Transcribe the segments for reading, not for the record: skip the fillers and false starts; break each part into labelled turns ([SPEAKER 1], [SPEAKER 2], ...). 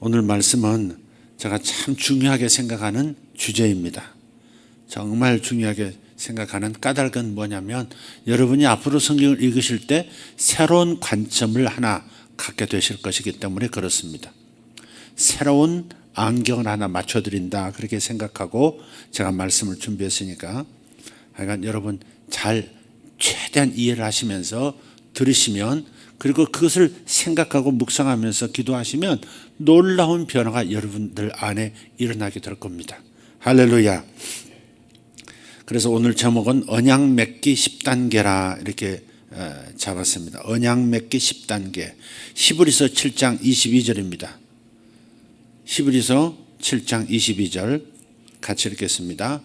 [SPEAKER 1] 오늘 말씀은 제가 참 중요하게 생각하는 주제입니다. 정말 중요하게 생각하는 까닭은 뭐냐면 여러분이 앞으로 성경을 읽으실 때 새로운 관점을 하나 갖게 되실 것이기 때문에 그렇습니다. 새로운 안경을 하나 맞춰드린다 그렇게 생각하고 제가 말씀을 준비했으니까 하여간 여러분 잘 최대한 이해를 하시면서 들으시면 그리고 그것을 생각하고 묵상하면서 기도하시면 놀라운 변화가 여러분들 안에 일어나게 될 겁니다. 할렐루야. 그래서 오늘 제목은 언약 맺기 10단계라 이렇게 잡았습니다. 언약 맺기 10단계. 히브리서 7장 22절입니다. 히브리서 7장 22절 같이 읽겠습니다.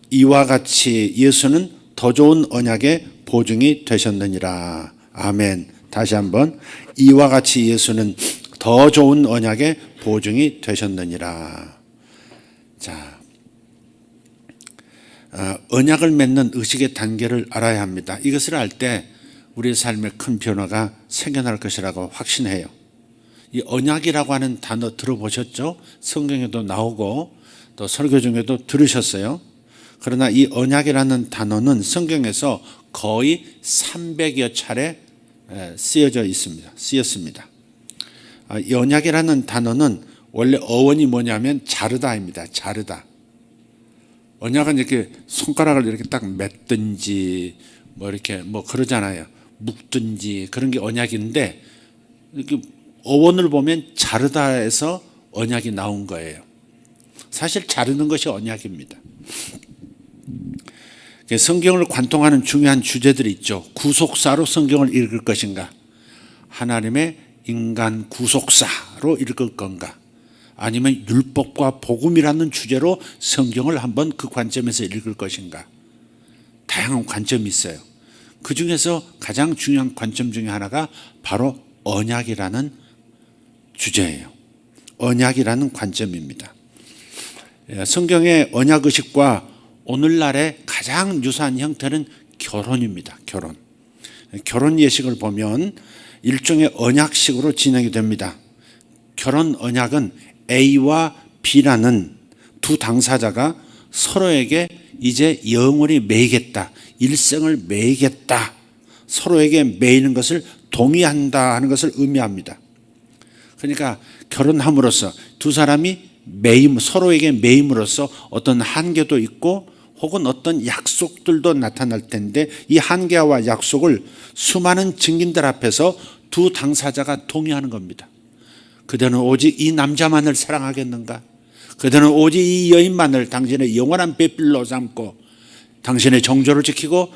[SPEAKER 1] 이와 같이 예수는 더 좋은 언약의 보증이 되셨느니라. 아멘. 다시 한번 이와 같이 예수는 더 좋은 언약의 보증이 되셨느니라. 자, 언약을 맺는 의식의 단계를 알아야 합니다. 이것을 알 때 우리의 삶에 큰 변화가 생겨날 것이라고 확신해요. 이 언약이라고 하는 단어 들어보셨죠? 성경에도 나오고 또 설교 중에도 들으셨어요. 그러나 이 언약이라는 단어는 성경에서 거의 300여 차례 쓰였습니다. 이 언약이라는 단어는 원래 어원이 뭐냐면 자르다입니다. 자르다. 언약은 이렇게 손가락을 이렇게 딱 맺든지 이렇게 그러잖아요. 묶든지 그런 게 언약인데 이렇게 어원을 보면 자르다에서 언약이 나온 거예요. 사실 자르는 것이 언약입니다. 성경을 관통하는 중요한 주제들이 있죠. 구속사로 성경을 읽을 것인가? 하나님의 인간 구속사로 읽을 건가? 아니면 율법과 복음이라는 주제로 성경을 한번 그 관점에서 읽을 것인가? 다양한 관점이 있어요. 그 중에서 가장 중요한 관점 중에 하나가 바로 언약이라는 주제예요. 언약이라는 관점입니다. 성경의 언약의식과 오늘날의 가장 유사한 형태는 결혼입니다. 결혼 예식을 보면 일종의 언약식으로 진행이 됩니다. 결혼 언약은 A와 B라는 두 당사자가 서로에게 이제 영원히 매이겠다, 일생을 매이겠다, 서로에게 매이는 것을 동의한다 하는 것을 의미합니다. 그러니까 결혼함으로써 두 사람이 서로에게 매임으로써 어떤 한계도 있고 혹은 어떤 약속들도 나타날 텐데 이 한계와 약속을 수많은 증인들 앞에서 두 당사자가 동의하는 겁니다. 그대는 오직 이 남자만을 사랑하겠는가? 그대는 오직 이 여인만을 당신의 영원한 배필로 삼고 당신의 정조를 지키고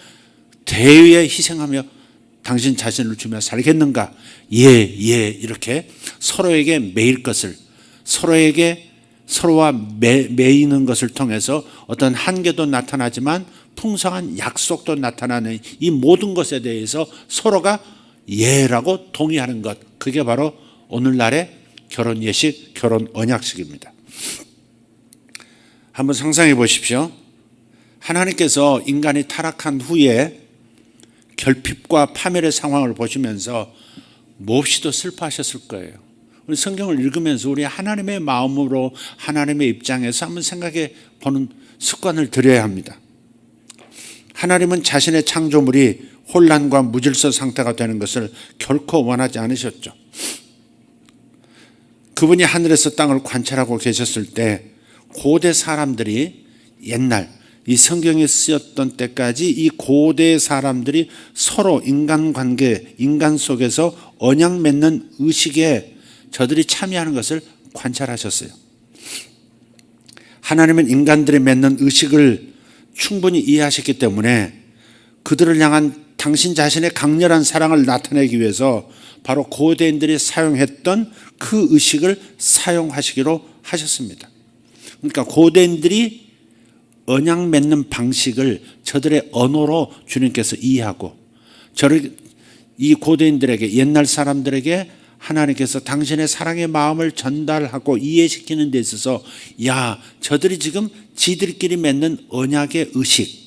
[SPEAKER 1] 대의에 희생하며 당신 자신을 주며 살겠는가? 예, 이렇게 서로에게 매일 것을 서로와 매이는 것을 통해서 어떤 한계도 나타나지만 풍성한 약속도 나타나는 이 모든 것에 대해서 서로가 예라고 동의하는 것, 그게 바로 오늘날의 결혼 예식, 결혼 언약식입니다. 한번 상상해 보십시오. 하나님께서 인간이 타락한 후에 결핍과 파멸의 상황을 보시면서 몹시도 슬퍼하셨을 거예요. 우리 성경을 읽으면서 우리 하나님의 마음으로 하나님의 입장에서 한번 생각해 보는 습관을 들여야 합니다. 하나님은 자신의 창조물이 혼란과 무질서 상태가 되는 것을 결코 원하지 않으셨죠. 그분이 하늘에서 땅을 관찰하고 계셨을 때 고대 사람들이 옛날 이 성경에 쓰였던 때까지 이 고대 사람들이 서로 인간관계, 인간 속에서 언약 맺는 의식에 저들이 참여하는 것을 관찰하셨어요. 하나님은 인간들이 맺는 의식을 충분히 이해하셨기 때문에 그들을 향한 당신 자신의 강렬한 사랑을 나타내기 위해서 바로 고대인들이 사용했던 그 의식을 사용하시기로 하셨습니다. 그러니까 고대인들이 언약 맺는 방식을 저들의 언어로 주님께서 이해하고 이 고대인들에게, 옛날 사람들에게 하나님께서 당신의 사랑의 마음을 전달하고 이해시키는 데 있어서 저들이 지금 지들끼리 맺는 언약의 의식,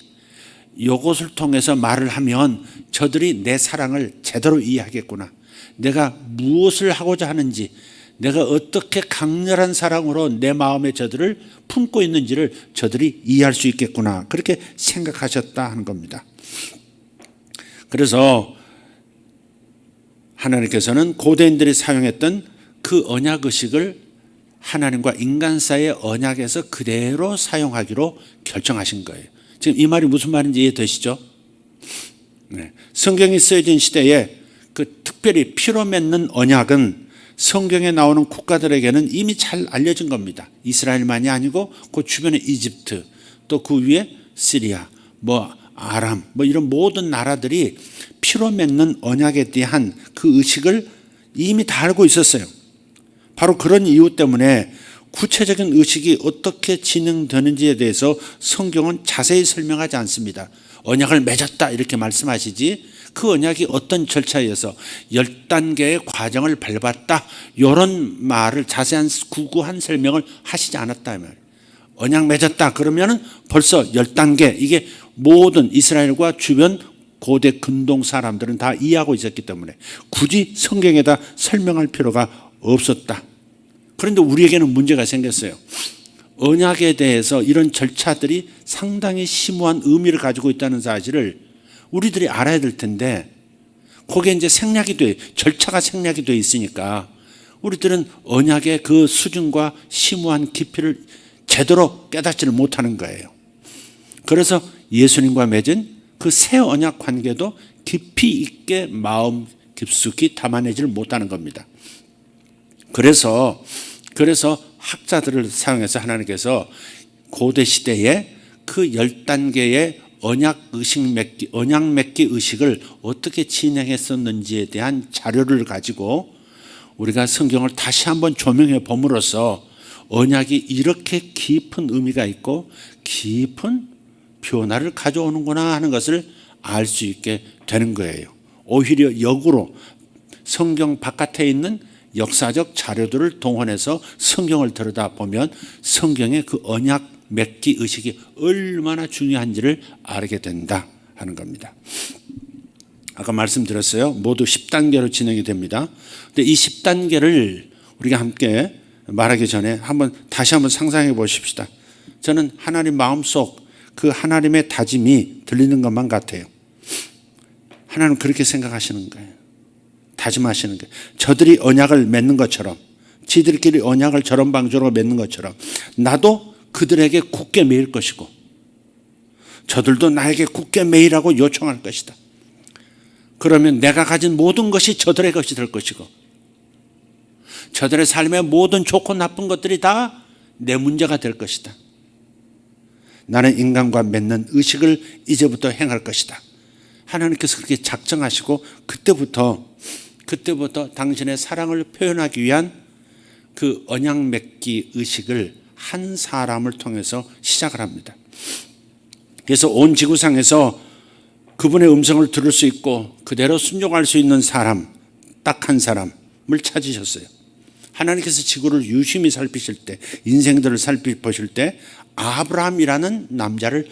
[SPEAKER 1] 이것을 통해서 말을 하면 저들이 내 사랑을 제대로 이해하겠구나, 내가 무엇을 하고자 하는지, 내가 어떻게 강렬한 사랑으로 내 마음에 저들을 품고 있는지를 저들이 이해할 수 있겠구나, 그렇게 생각하셨다 하는 겁니다. 그래서 하나님께서는 고대인들이 사용했던 그 언약의식을 하나님과 인간 사이의 언약에서 그대로 사용하기로 결정하신 거예요. 지금 이 말이 무슨 말인지 이해되시죠? 네. 성경이 쓰여진 시대에 그 특별히 피로 맺는 언약은 성경에 나오는 국가들에게는 이미 잘 알려진 겁니다. 이스라엘만이 아니고 그 주변에 이집트, 또 그 위에 시리아, 아람, 이런 모든 나라들이 피로 맺는 언약에 대한 그 의식을 이미 다 알고 있었어요. 바로 그런 이유 때문에 구체적인 의식이 어떻게 진행되는지에 대해서 성경은 자세히 설명하지 않습니다. 언약을 맺었다 이렇게 말씀하시지, 그 언약이 어떤 절차에 의해서 10단계의 과정을 밟았다, 이런 말을 자세한 구구한 설명을 하시지 않았다. 언약 맺었다 그러면 벌써 10단계, 이게 모든 이스라엘과 주변 고대 근동 사람들은 다 이해하고 있었기 때문에 굳이 성경에다 설명할 필요가 없었다. 그런데 우리에게는 문제가 생겼어요. 언약에 대해서 이런 절차들이 상당히 심오한 의미를 가지고 있다는 사실을 우리들이 알아야 될 텐데, 거기에 이제 절차가 생략이 돼 있으니까 우리들은 언약의 그 수준과 심오한 깊이를 제대로 깨닫지를 못하는 거예요. 그래서 예수님과 맺은 그 새 언약 관계도 깊이 있게 마음 깊숙이 담아내지를 못하는 겁니다. 그래서 학자들을 사용해서 하나님께서 고대 시대에 그 10단계의 언약 맺기 의식을 어떻게 진행했었는지에 대한 자료를 가지고 우리가 성경을 다시 한번 조명해 봄으로써 언약이 이렇게 깊은 의미가 있고 깊은 변화를 가져오는구나 하는 것을 알 수 있게 되는 거예요. 오히려 역으로 성경 바깥에 있는 역사적 자료들을 동원해서 성경을 들여다보면 성경의 그 언약 맺기 의식이 얼마나 중요한지를 알게 된다 하는 겁니다. 아까 말씀드렸어요. 모두 10단계로 진행이 됩니다. 근데 이 10단계를 우리가 함께 말하기 전에 다시 한번 상상해 보십시다. 저는 하나님 마음속 그 하나님의 다짐이 들리는 것만 같아요. 하나님 그렇게 생각하시는 거예요. 다짐하시는 거예요. 저들이 언약을 맺는 것처럼, 지들끼리 언약을 저런 방식으로 맺는 것처럼 나도 그들에게 굳게 매일 것이고 저들도 나에게 굳게 매이라고 요청할 것이다. 그러면 내가 가진 모든 것이 저들의 것이 될 것이고 저들의 삶의 모든 좋고 나쁜 것들이 다 내 문제가 될 것이다. 나는 인간과 맺는 의식을 이제부터 행할 것이다. 하나님께서 그렇게 작정하시고 그때부터 당신의 사랑을 표현하기 위한 그 언약 맺기 의식을 한 사람을 통해서 시작을 합니다. 그래서 온 지구상에서 그분의 음성을 들을 수 있고 그대로 순종할 수 있는 사람, 딱 한 사람을 찾으셨어요. 하나님께서 지구를 유심히 살피실 때, 인생들을 살펴보실 때 아브라함이라는 남자를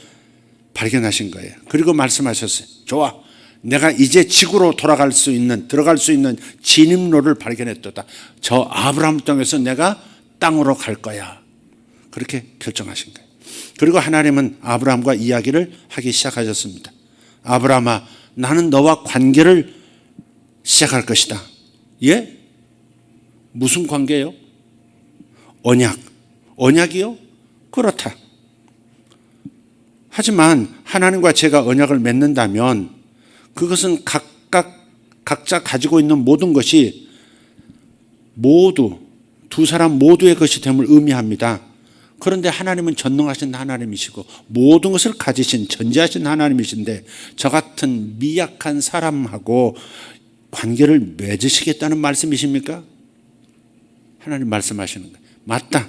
[SPEAKER 1] 발견하신 거예요. 그리고 말씀하셨어요. 좋아, 내가 이제 지구로 들어갈 수 있는 진입로를 발견했도다. 저 아브라함 땅에서 내가 땅으로 갈 거야. 그렇게 결정하신 거예요. 그리고 하나님은 아브라함과 이야기를 하기 시작하셨습니다. 아브라함아, 나는 너와 관계를 시작할 것이다. 예? 무슨 관계요? 언약이요? 그렇다. 하지만 하나님과 제가 언약을 맺는다면 그것은 각자 가지고 있는 모든 것이 모두 두 사람 모두의 것이 됨을 의미합니다. 그런데 하나님은 전능하신 하나님이시고 모든 것을 가지신 전지하신 하나님이신데 저 같은 미약한 사람하고 관계를 맺으시겠다는 말씀이십니까? 하나님 말씀하시는 거예요. 맞다.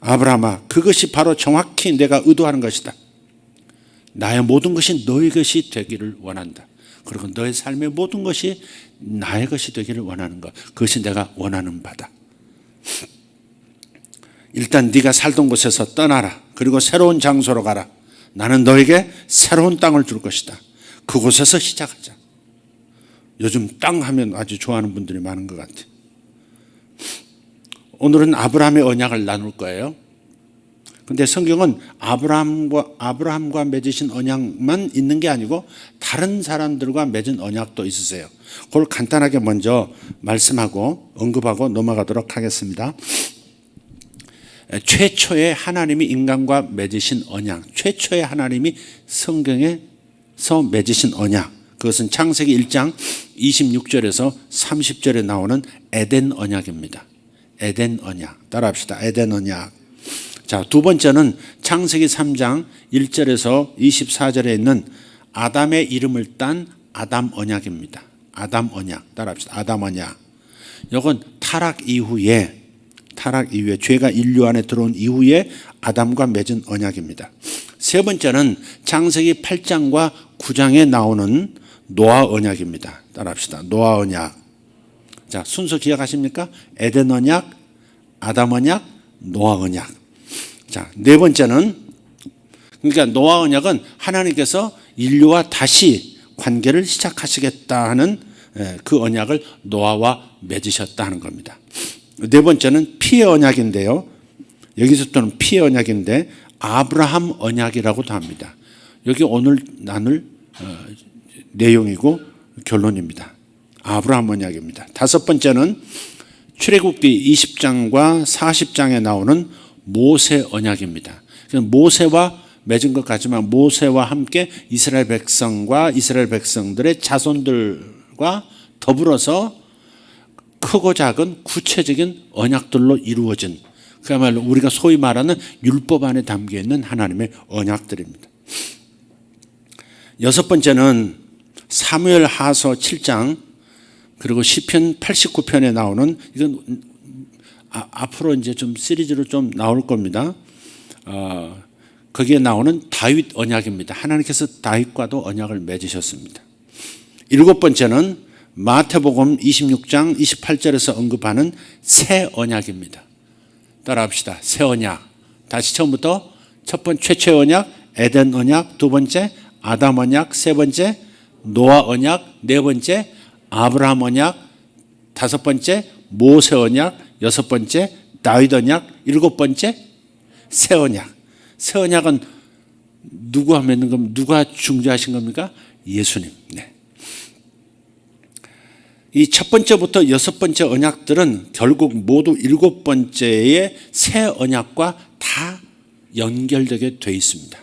[SPEAKER 1] 아브라함아, 그것이 바로 정확히 내가 의도하는 것이다. 나의 모든 것이 너의 것이 되기를 원한다. 그리고 너의 삶의 모든 것이 나의 것이 되기를 원하는 것. 그것이 내가 원하는 바다. 일단 네가 살던 곳에서 떠나라. 그리고 새로운 장소로 가라. 나는 너에게 새로운 땅을 줄 것이다. 그곳에서 시작하자. 요즘 땅 하면 아주 좋아하는 분들이 많은 것 같아요. 오늘은 아브라함의 언약을 나눌 거예요. 근데 성경은 아브라함과 맺으신 언약만 있는 게 아니고 다른 사람들과 맺은 언약도 있으세요. 그걸 간단하게 먼저 말씀하고 언급하고 넘어가도록 하겠습니다. 최초의 하나님이 인간과 맺으신 언약, 최초의 하나님이 성경에서 맺으신 언약, 그것은 창세기 1장 26절에서 30절에 나오는 에덴 언약입니다. 에덴 언약. 따라합시다. 에덴 언약. 자, 두 번째는 창세기 3장 1절에서 24절에 있는 아담의 이름을 딴 아담 언약입니다. 아담 언약. 따라합시다. 아담 언약. 이건 타락 이후에 죄가 인류 안에 들어온 이후에 아담과 맺은 언약입니다. 세 번째는 창세기 8장과 9장에 나오는 노아 언약입니다. 따라합시다. 노아 언약. 자, 순서 기억하십니까? 에덴 언약, 아담 언약, 노아 언약. 자, 네 번째는, 그러니까 노아 언약은 하나님께서 인류와 다시 관계를 시작하시겠다 하는 그 언약을 노아와 맺으셨다 하는 겁니다. 네 번째는 피의 언약인데요. 여기서부터는 피의 언약인데 아브라함 언약이라고도 합니다. 여기 오늘 나눌 내용이고 결론입니다. 아브라함 언약입니다. 다섯 번째는 출애굽기 20장과 40장에 나오는 모세 언약입니다. 모세와 맺은 것 같지만 모세와 함께 이스라엘 백성과 이스라엘 백성들의 자손들과 더불어서 크고 작은 구체적인 언약들로 이루어진, 그야말로 우리가 소위 말하는 율법 안에 담겨 있는 하나님의 언약들입니다. 여섯 번째는 사무엘 하서 7장 그리고 시편 89편에 나오는, 이건 앞으로 이제 좀 시리즈로 좀 나올 겁니다. 거기에 나오는 다윗 언약입니다. 하나님께서 다윗과도 언약을 맺으셨습니다. 일곱 번째는 마태복음 26장 28절에서 언급하는 새 언약입니다. 따라합시다. 새 언약. 다시 처음부터 첫 번째 최초의 언약 에덴 언약, 두 번째 아담 언약, 세 번째 노아 언약, 네 번째 아브라함 언약, 다섯 번째 모세 언약, 여섯 번째 다윗 언약, 일곱 번째 새 언약. 새 언약은 누구와 맺는 겁니까? 누가 중재하신 겁니까? 예수님. 네. 이 첫 번째부터 여섯 번째 언약들은 결국 모두 일곱 번째의 새 언약과 다 연결되게 돼 있습니다.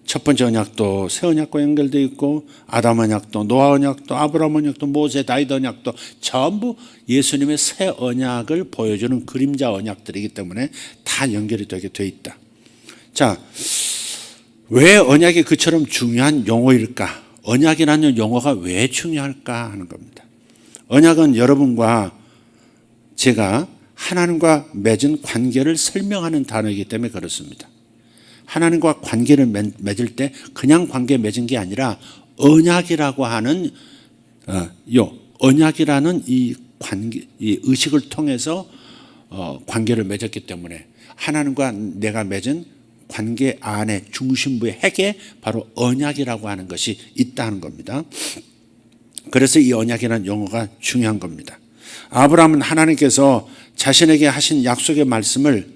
[SPEAKER 1] 첫 번째 언약도 새 언약과 연결되어 있고 아담 언약도 노아 언약도 아브라함 언약도 모세 다윗 언약도 전부 예수님의 새 언약을 보여주는 그림자 언약들이기 때문에 다 연결이 되게 돼 있다. 자, 왜 언약이 그처럼 중요한 용어일까? 언약이라는 용어가 왜 중요할까 하는 겁니다. 언약은 여러분과 제가 하나님과 맺은 관계를 설명하는 단어이기 때문에 그렇습니다. 하나님과 관계를 맺을 때 그냥 관계 맺은 게 아니라 언약이라고 하는 언약이라는 이 관계, 이 의식을 통해서 관계를 맺었기 때문에 하나님과 내가 맺은 관계 안에 중심부의 핵에 바로 언약이라고 하는 것이 있다는 겁니다. 그래서 이 언약이라는 용어가 중요한 겁니다. 아브라함은 하나님께서 자신에게 하신 약속의 말씀을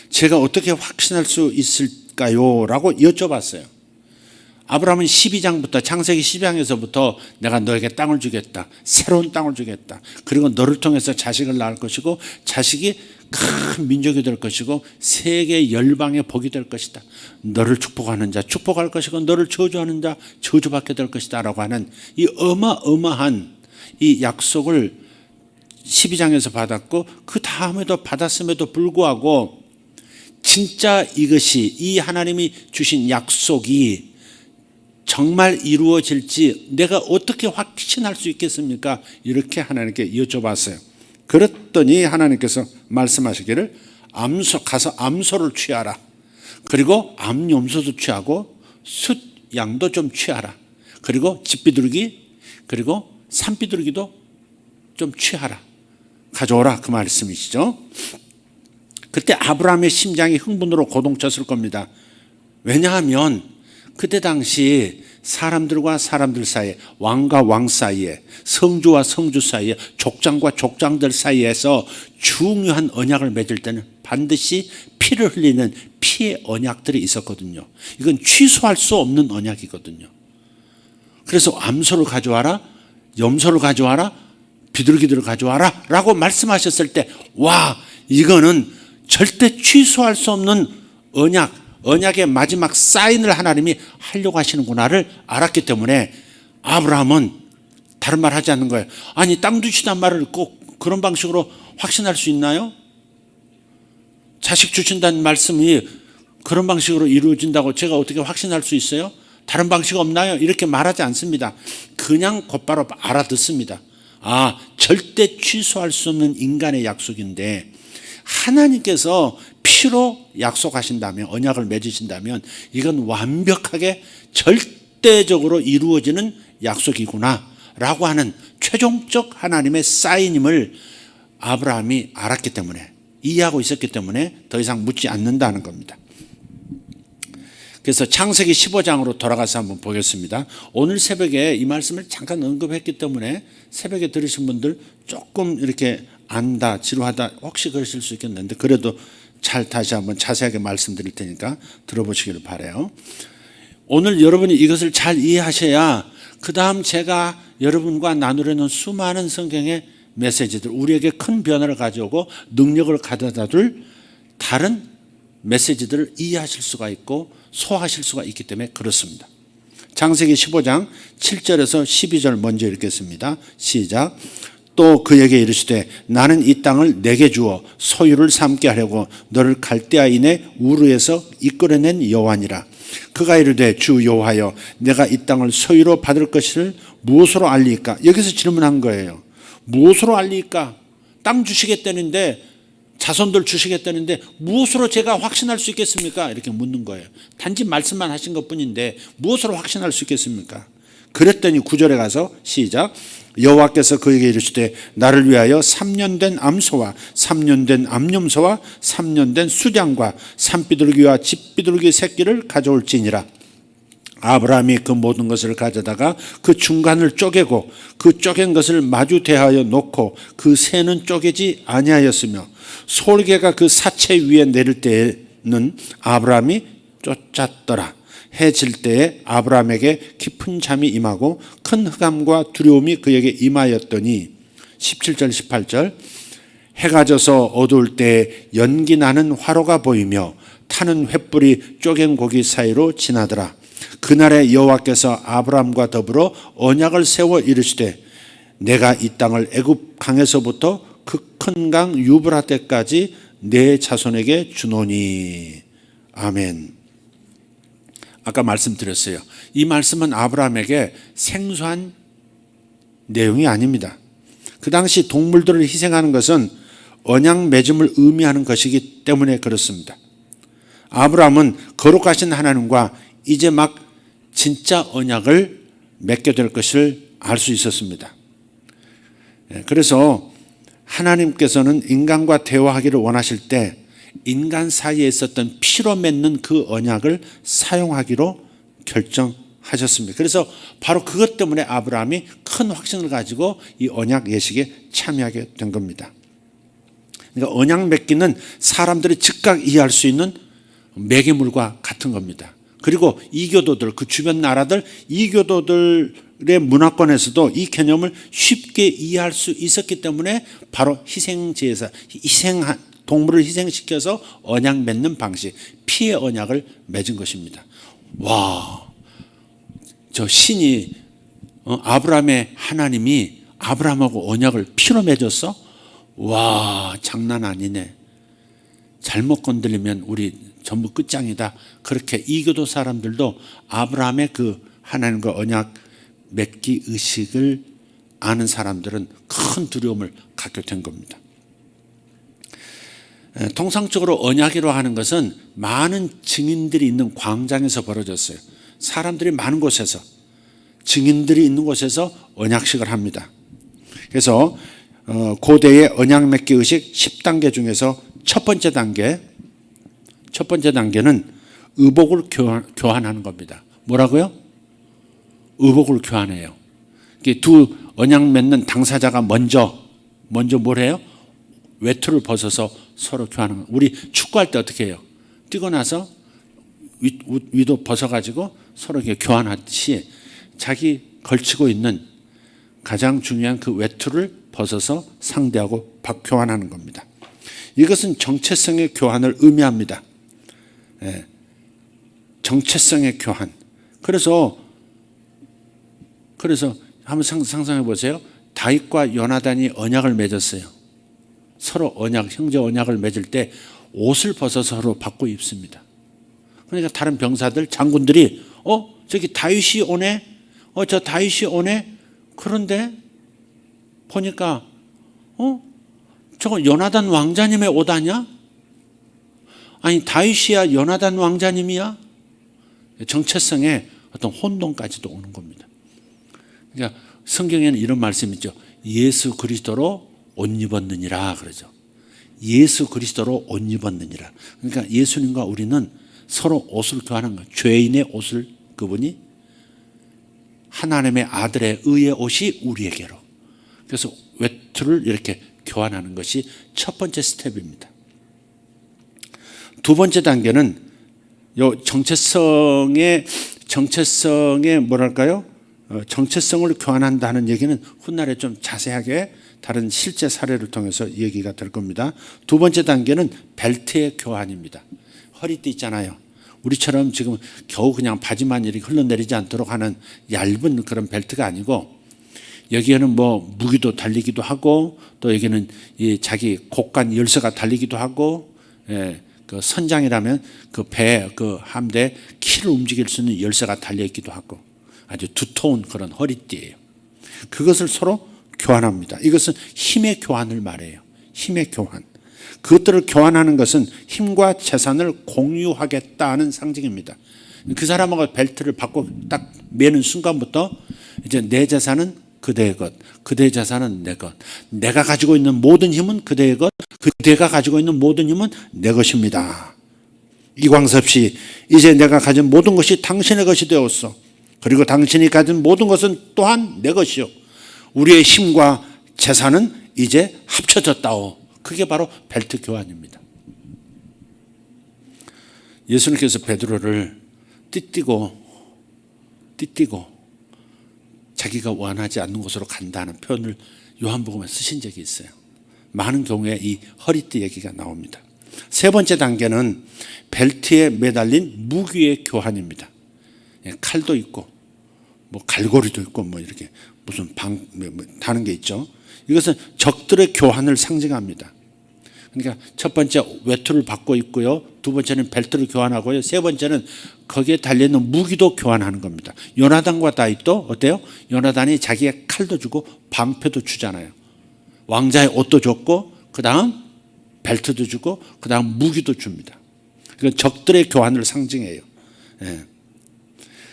[SPEAKER 1] 제가 어떻게 확신할 수 있을까요? 라고 여쭤봤어요. 아브라함은 12장부터 창세기 12장에서부터 내가 너에게 땅을 주겠다. 새로운 땅을 주겠다. 그리고 너를 통해서 자식을 낳을 것이고 자식이 큰 민족이 될 것이고 세계 열방의 복이 될 것이다. 너를 축복하는 자 축복할 것이고 너를 저주하는 자 저주받게 될 것이다 라고 하는 이 어마어마한 이 약속을 12장에서 받았고 그 다음에도 받았음에도 불구하고 진짜 이것이 이 하나님이 주신 약속이 정말 이루어질지 내가 어떻게 확신할 수 있겠습니까? 이렇게 하나님께 여쭤봤어요. 그랬더니 하나님께서 말씀하시기를 가서 암소를 취하라. 그리고 암염소도 취하고 숫양도 좀 취하라. 그리고 집비둘기 그리고 산비둘기도 좀 취하라. 가져오라 그 말씀이시죠. 그때 아브라함의 심장이 흥분으로 고동쳤을 겁니다. 왜냐하면 그때 당시 사람들과 사람들 사이에, 왕과 왕 사이에, 성주와 성주 사이에, 족장과 족장들 사이에서 중요한 언약을 맺을 때는 반드시 피를 흘리는 피의 언약들이 있었거든요. 이건 취소할 수 없는 언약이거든요. 그래서 암소를 가져와라, 염소를 가져와라, 비둘기들을 가져와라 라고 말씀하셨을 때, 와, 이거는 절대 취소할 수 없는 언약의 마지막 사인을 하나님이 하려고 하시는구나를 알았기 때문에 아브라함은 다른 말 하지 않는 거예요. 아니, 땅 주시단 말을 꼭 그런 방식으로 확신할 수 있나요? 자식 주신다는 말씀이 그런 방식으로 이루어진다고 제가 어떻게 확신할 수 있어요? 다른 방식 없나요? 이렇게 말하지 않습니다. 그냥 곧바로 알아듣습니다. 아, 절대 취소할 수 없는 인간의 약속인데 하나님께서 피로 약속하신다면, 언약을 맺으신다면 이건 완벽하게 절대적으로 이루어지는 약속이구나 라고 하는 최종적 하나님의 사인임을 아브라함이 알았기 때문에, 이해하고 있었기 때문에 더 이상 묻지 않는다는 겁니다. 그래서 창세기 15장으로 돌아가서 한번 보겠습니다. 오늘 새벽에 이 말씀을 잠깐 언급했기 때문에 새벽에 들으신 분들 조금 이렇게 안다, 지루하다 혹시 그러실 수 있겠는데 그래도 잘 다시 한번 자세하게 말씀드릴 테니까 들어보시기를 바라요. 오늘 여러분이 이것을 잘 이해하셔야 그 다음 제가 여러분과 나누려는 수많은 성경의 메시지들, 우리에게 큰 변화를 가져오고 능력을 가져다 줄 다른 메시지들을 이해하실 수가 있고 소화하실 수가 있기 때문에 그렇습니다. 창세기 15장 7절에서 12절 먼저 읽겠습니다. 시작. 또 그에게 이르시되 나는 이 땅을 내게 주어 소유를 삼게 하려고 너를 갈대아인의 우르에서 이끌어낸 여호와니라. 그가 이르되 주 여호와여 내가 이 땅을 소유로 받을 것을 무엇으로 알리까? 여기서 질문한 거예요. 무엇으로 알리까? 땅 주시겠다는데, 자손들 주시겠다는데 무엇으로 제가 확신할 수 있겠습니까? 이렇게 묻는 거예요. 단지 말씀만 하신 것뿐인데 무엇으로 확신할 수 있겠습니까? 그랬더니 9절에 가서 시작. 여호와께서 그에게 이르시되 나를 위하여 3년 된 암소와 3년 된 암염소와 3년 된 수장과 산비둘기와 집비둘기 새끼를 가져올지니라. 아브라함이 그 모든 것을 가져다가 그 중간을 쪼개고 그 쪼갠 것을 마주 대하여 놓고 그 새는 쪼개지 아니하였으며 솔개가 그 사체 위에 내릴 때에는 아브라함이 쫓았더라. 해 질 때에 아브라함에게 깊은 잠이 임하고 큰 흑암과 두려움이 그에게 임하였더니 17절 18절 해가 져서 어두울 때 연기 나는 화로가 보이며 타는 횃불이 쪼갠 고기 사이로 지나더라. 그날에 여호와께서 아브라함과 더불어 언약을 세워 이르시되 내가 이 땅을 애굽 강에서부터 그 큰 강 유브라데까지 내 자손에게 주노니. 아멘. 아까 말씀드렸어요. 이 말씀은 아브라함에게 생소한 내용이 아닙니다. 그 당시 동물들을 희생하는 것은 언약 맺음을 의미하는 것이기 때문에 그렇습니다. 아브라함은 거룩하신 하나님과 이제 막 진짜 언약을 맺게 될 것을 알 수 있었습니다. 그래서 하나님께서는 인간과 대화하기를 원하실 때 인간 사이에 있었던 피로 맺는 그 언약을 사용하기로 결정하셨습니다. 그래서 바로 그것 때문에 아브라함이 큰 확신을 가지고 이 언약 예식에 참여하게 된 겁니다. 그러니까 언약 맺기는 사람들이 즉각 이해할 수 있는 매개물과 같은 겁니다. 그리고 이교도들, 그 주변 나라들, 이교도들의 문화권에서도 이 개념을 쉽게 이해할 수 있었기 때문에 바로 희생제에서 동물을 희생시켜서 언약 맺는 방식, 피의 언약을 맺은 것입니다. 와, 저 신이 아브라함의 하나님이 아브라함하고 언약을 피로 맺었어? 와, 장난 아니네. 잘못 건드리면 우리 전부 끝장이다. 그렇게 이교도 사람들도 아브라함의 그 하나님과 언약 맺기 의식을 아는 사람들은 큰 두려움을 갖게 된 겁니다. 통상적으로 언약이라고 하는 것은 많은 증인들이 있는 광장에서 벌어졌어요. 사람들이 많은 곳에서, 증인들이 있는 곳에서 언약식을 합니다. 그래서 고대의 언약 맺기 의식 10단계 중에서 첫 번째 단계는 의복을 교환하는 겁니다. 뭐라고요? 의복을 교환해요. 이게 두 언약 맺는 당사자가 먼저 뭘 해요? 외투를 벗어서 서로 교환하는 거예요. 우리 축구할 때 어떻게 해요? 뛰고 나서 위도 벗어가지고 서로 교환하듯이 자기 걸치고 있는 가장 중요한 그 외투를 벗어서 상대하고 교환하는 겁니다. 이것은 정체성의 교환을 의미합니다. 예. 정체성의 교환. 그래서 한번 상상해 보세요. 다윗과 요나단이 언약을 맺었어요. 서로 형제 언약을 맺을 때 옷을 벗어서 서로 바꿔 입습니다. 그러니까 다른 병사들, 장군들이 저기 다윗이 오네. 저 다윗이 오네. 그런데 보니까 저거 요나단 왕자님의 옷 아니야? 아니 다윗이야 요나단 왕자님이야? 정체성에 어떤 혼돈까지도 오는 겁니다. 그러니까 성경에는 이런 말씀이 있죠. 예수 그리스도로 옷 입었느니라 그러죠. 예수 그리스도로 옷 입었느니라. 그러니까 예수님과 우리는 서로 옷을 교환한 거예요. 죄인의 옷을 그분이 하나님의 아들의 의의 옷이 우리에게로. 그래서 외투를 이렇게 교환하는 것이 첫 번째 스텝입니다. 두 번째 단계는 요 정체성의 뭐랄까요? 정체성을 교환한다는 얘기는 훗날에 좀 자세하게 다른 실제 사례를 통해서 얘기가 될 겁니다. 두 번째 단계는 벨트의 교환입니다. 허리띠 있잖아요. 우리처럼 지금 겨우 그냥 바지만 이렇게 흘러내리지 않도록 하는 얇은 그런 벨트가 아니고 여기에는 뭐 무기도 달리기도 하고 또 여기는 이 자기 곡간 열쇠가 달리기도 하고 그 선장이라면 그 배, 그 함대 키를 움직일 수 있는 열쇠가 달려있기도 하고 아주 두터운 그런 허리띠예요. 그것을 서로 교환합니다. 이것은 힘의 교환을 말해요. 힘의 교환. 그것들을 교환하는 것은 힘과 재산을 공유하겠다는 상징입니다. 그 사람하고 벨트를 받고 딱 매는 순간부터 이제 내 재산은 그대의 것, 그대의 재산은 내 것, 내가 가지고 있는 모든 힘은 그대의 것, 그대가 가지고 있는 모든 힘은 내 것입니다. 이광섭 씨, 이제 내가 가진 모든 것이 당신의 것이 되었어. 그리고 당신이 가진 모든 것은 또한 내 것이요. 우리의 힘과 재산은 이제 합쳐졌다오. 그게 바로 벨트 교환입니다. 예수님께서 베드로를 띠띠고 자기가 원하지 않는 곳으로 간다는 표현을 요한복음에 쓰신 적이 있어요. 많은 경우에 이 허리띠 얘기가 나옵니다. 세 번째 단계는 벨트에 매달린 무기의 교환입니다. 칼도 있고 뭐 갈고리도 있고 뭐 이렇게 무슨 다는 게 있죠. 이것은 적들의 교환을 상징합니다. 그러니까 첫 번째 외투를 받고 있고요. 두 번째는 벨트를 교환하고요. 세 번째는 거기에 달려있는 무기도 교환하는 겁니다. 요나단과 다윗도 어때요? 요나단이 자기의 칼도 주고 방패도 주잖아요. 왕자의 옷도 줬고 그 다음 벨트도 주고 그 다음 무기도 줍니다. 그건 적들의 교환을 상징해요.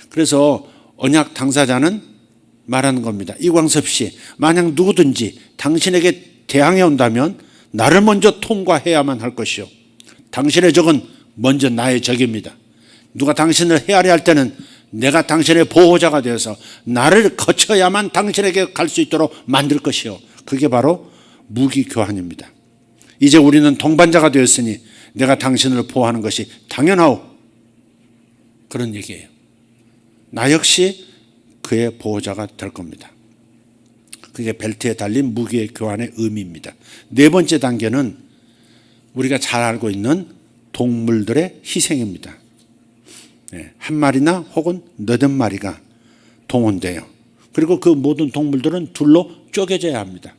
[SPEAKER 1] 그래서 언약 당사자는 말하는 겁니다. 이광섭 씨, 만약 누구든지 당신에게 대항해 온다면 나를 먼저 통과해야만 할 것이요. 당신의 적은 먼저 나의 적입니다. 누가 당신을 헤아려 할 때는 내가 당신의 보호자가 되어서 나를 거쳐야만 당신에게 갈 수 있도록 만들 것이요. 그게 바로 무기 교환입니다. 이제 우리는 동반자가 되었으니 내가 당신을 보호하는 것이 당연하오. 그런 얘기예요. 나 역시 그의 보호자가 될 겁니다. 그게 벨트에 달린 무기의 교환의 의미입니다. 네 번째 단계는 우리가 잘 알고 있는 동물들의 희생입니다. 한 마리나 혹은 너댓 마리가 동원돼요. 그리고 그 모든 동물들은 둘로 쪼개져야 합니다.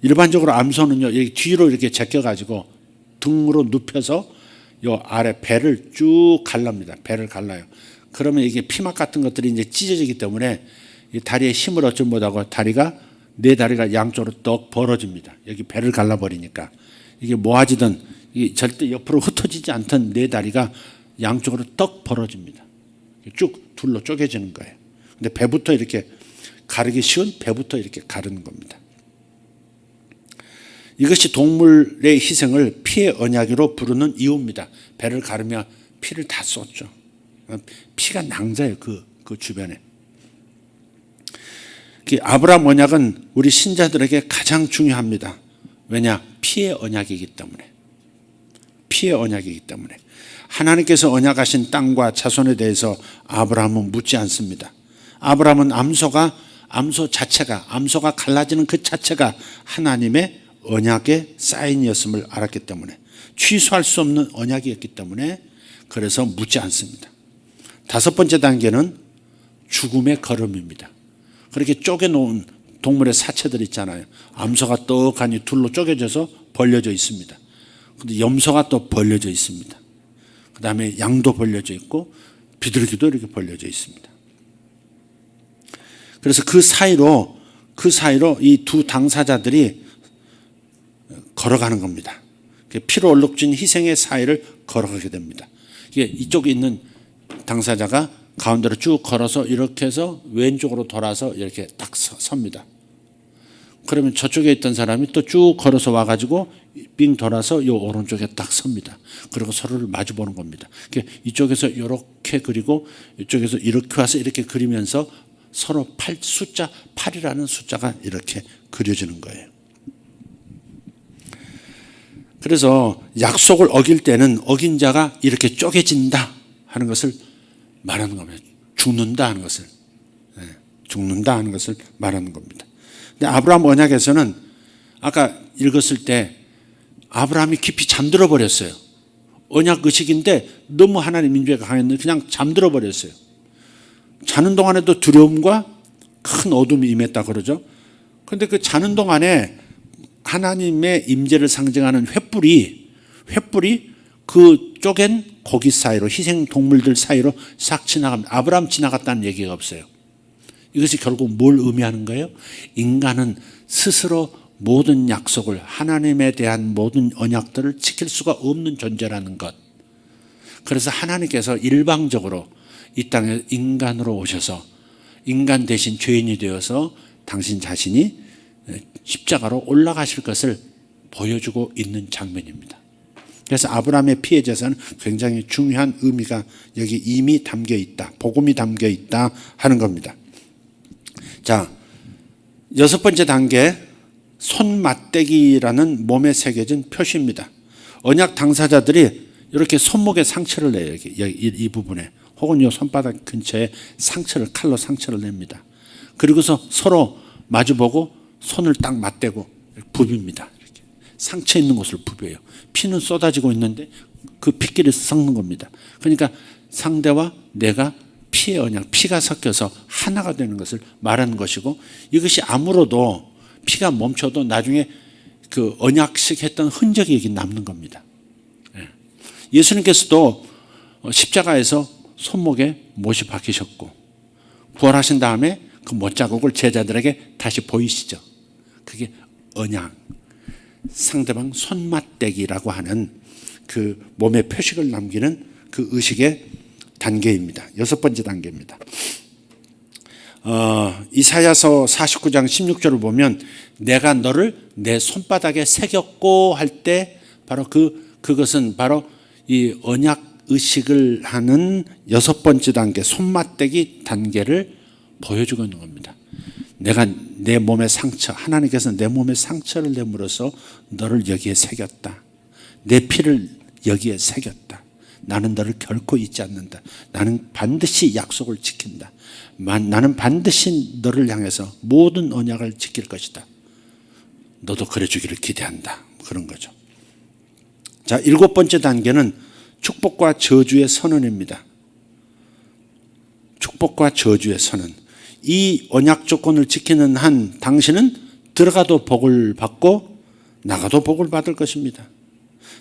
[SPEAKER 1] 일반적으로 암소는요, 여기 뒤로 이렇게 제껴가지고 등으로 눕혀서 요 아래 배를 쭉 갈랍니다. 배를 갈라요. 그러면 이게 피막 같은 것들이 이제 찢어지기 때문에 이 다리에 힘을 얻지 못하고 네 다리가 양쪽으로 떡 벌어집니다. 여기 배를 갈라버리니까 이게 모아지던 절대 옆으로 흩어지지 않던 네 다리가 양쪽으로 떡 벌어집니다. 쭉 둘로 쪼개지는 거예요. 근데 배부터 이렇게 가르기 쉬운 배부터 이렇게 가르는 겁니다. 이것이 동물의 희생을 피의 언약으로 부르는 이유입니다. 배를 가르며 피를 다 쏟죠. 피가 낭자해요. 그 주변에. 특히 아브라함 언약은 우리 신자들에게 가장 중요합니다. 왜냐? 피의 언약이기 때문에. 피의 언약이기 때문에. 하나님께서 언약하신 땅과 자손에 대해서 아브라함은 묻지 않습니다. 아브라함은 암소가 갈라지는 그 자체가 하나님의 언약의 사인이었음을 알았기 때문에, 취소할 수 없는 언약이었기 때문에 그래서 묻지 않습니다. 다섯 번째 단계는 죽음의 걸음입니다. 그렇게 쪼개놓은 동물의 사체들 있잖아요. 암소가 떡하니 둘로 쪼개져서 벌려져 있습니다. 근데 염소가 또 벌려져 있습니다. 그 다음에 양도 벌려져 있고 비둘기도 이렇게 벌려져 있습니다. 그래서 그 사이로 이 두 당사자들이 걸어가는 겁니다. 피로 얼룩진 희생의 사이를 걸어가게 됩니다. 이쪽에 있는 당사자가 가운데로 쭉 걸어서 이렇게 해서 왼쪽으로 돌아서 이렇게 딱 섭니다. 그러면 저쪽에 있던 사람이 또 쭉 걸어서 와가지고 빙 돌아서 이 오른쪽에 딱 섭니다. 그리고 서로를 마주 보는 겁니다. 이쪽에서 이렇게 그리고 이쪽에서 이렇게 와서 이렇게 그리면서 서로 숫자 8이라는 숫자가 이렇게 그려지는 거예요. 그래서 약속을 어길 때는 어긴 자가 이렇게 쪼개진다 하는 것을 말하는 겁니다. 죽는다 하는 것을. 죽는다 하는 것을 말하는 겁니다. 근데 아브라함 언약에서는 아까 읽었을 때 아브라함이 깊이 잠들어 버렸어요. 언약 의식인데 너무 하나님 인도가 강했는데 그냥 잠들어 버렸어요. 자는 동안에도 두려움과 큰 어둠이 임했다 그러죠. 그런데 그 자는 동안에 하나님의 임재를 상징하는 횃불이 그 쪼갠 고기 사이로, 희생 동물들 사이로 싹 지나갑니다. 아브라함 지나갔다는 얘기가 없어요. 이것이 결국 뭘 의미하는 거예요? 인간은 스스로 모든 약속을, 하나님에 대한 모든 언약들을 지킬 수가 없는 존재라는 것. 그래서 하나님께서 일방적으로 이 땅에 인간으로 오셔서 인간 대신 죄인이 되어서 당신 자신이 십자가로 올라가실 것을 보여주고 있는 장면입니다. 그래서 아브라함의 피해 제사는 굉장히 중요한 의미가 여기 이미 담겨 있다, 복음이 담겨 있다 하는 겁니다. 자, 여섯 번째 단계, 손맞대기라는 몸에 새겨진 표시입니다. 언약 당사자들이 이렇게 손목에 상처를 내요. 이 부분에 혹은 이 손바닥 근처에 칼로 상처를 냅니다. 그리고서 서로 마주보고 손을 딱 맞대고 부빕니다. 이렇게. 상처 있는 곳을 부벼요. 피는 쏟아지고 있는데 그 핏길을 섞는 겁니다. 그러니까 상대와 내가 피의 언약, 피가 섞여서 하나가 되는 것을 말하는 것이고, 이것이 아무로도 피가 멈춰도 나중에 그 언약식 했던 흔적이 여기 남는 겁니다. 예수님께서도 십자가에서 손목에 못이 박히셨고 부활하신 다음에 그 못자국을 제자들에게 다시 보이시죠. 그게 언약, 상대방 손맞대기라고 하는 그 몸의 표식을 남기는 그 의식의 단계입니다. 여섯 번째 단계입니다. 이사야서 49장 16절을 보면 내가 너를 내 손바닥에 새겼고 할 때 바로 그것은 바로 이 언약 의식을 하는 여섯 번째 단계, 손맞대기 단계를 보여주고 있는 겁니다. 내가 내 몸의 상처, 하나님께서 내 몸에 상처를 내므로써 너를 여기에 새겼다. 내 피를 여기에 새겼다. 나는 너를 결코 잊지 않는다. 나는 반드시 약속을 지킨다. 나는 반드시 너를 향해서 모든 언약을 지킬 것이다. 너도 그래 주기를 기대한다. 그런 거죠. 자, 일곱 번째 단계는 축복과 저주의 선언입니다. 축복과 저주의 선언. 이 언약 조건을 지키는 한 당신은 들어가도 복을 받고 나가도 복을 받을 것입니다.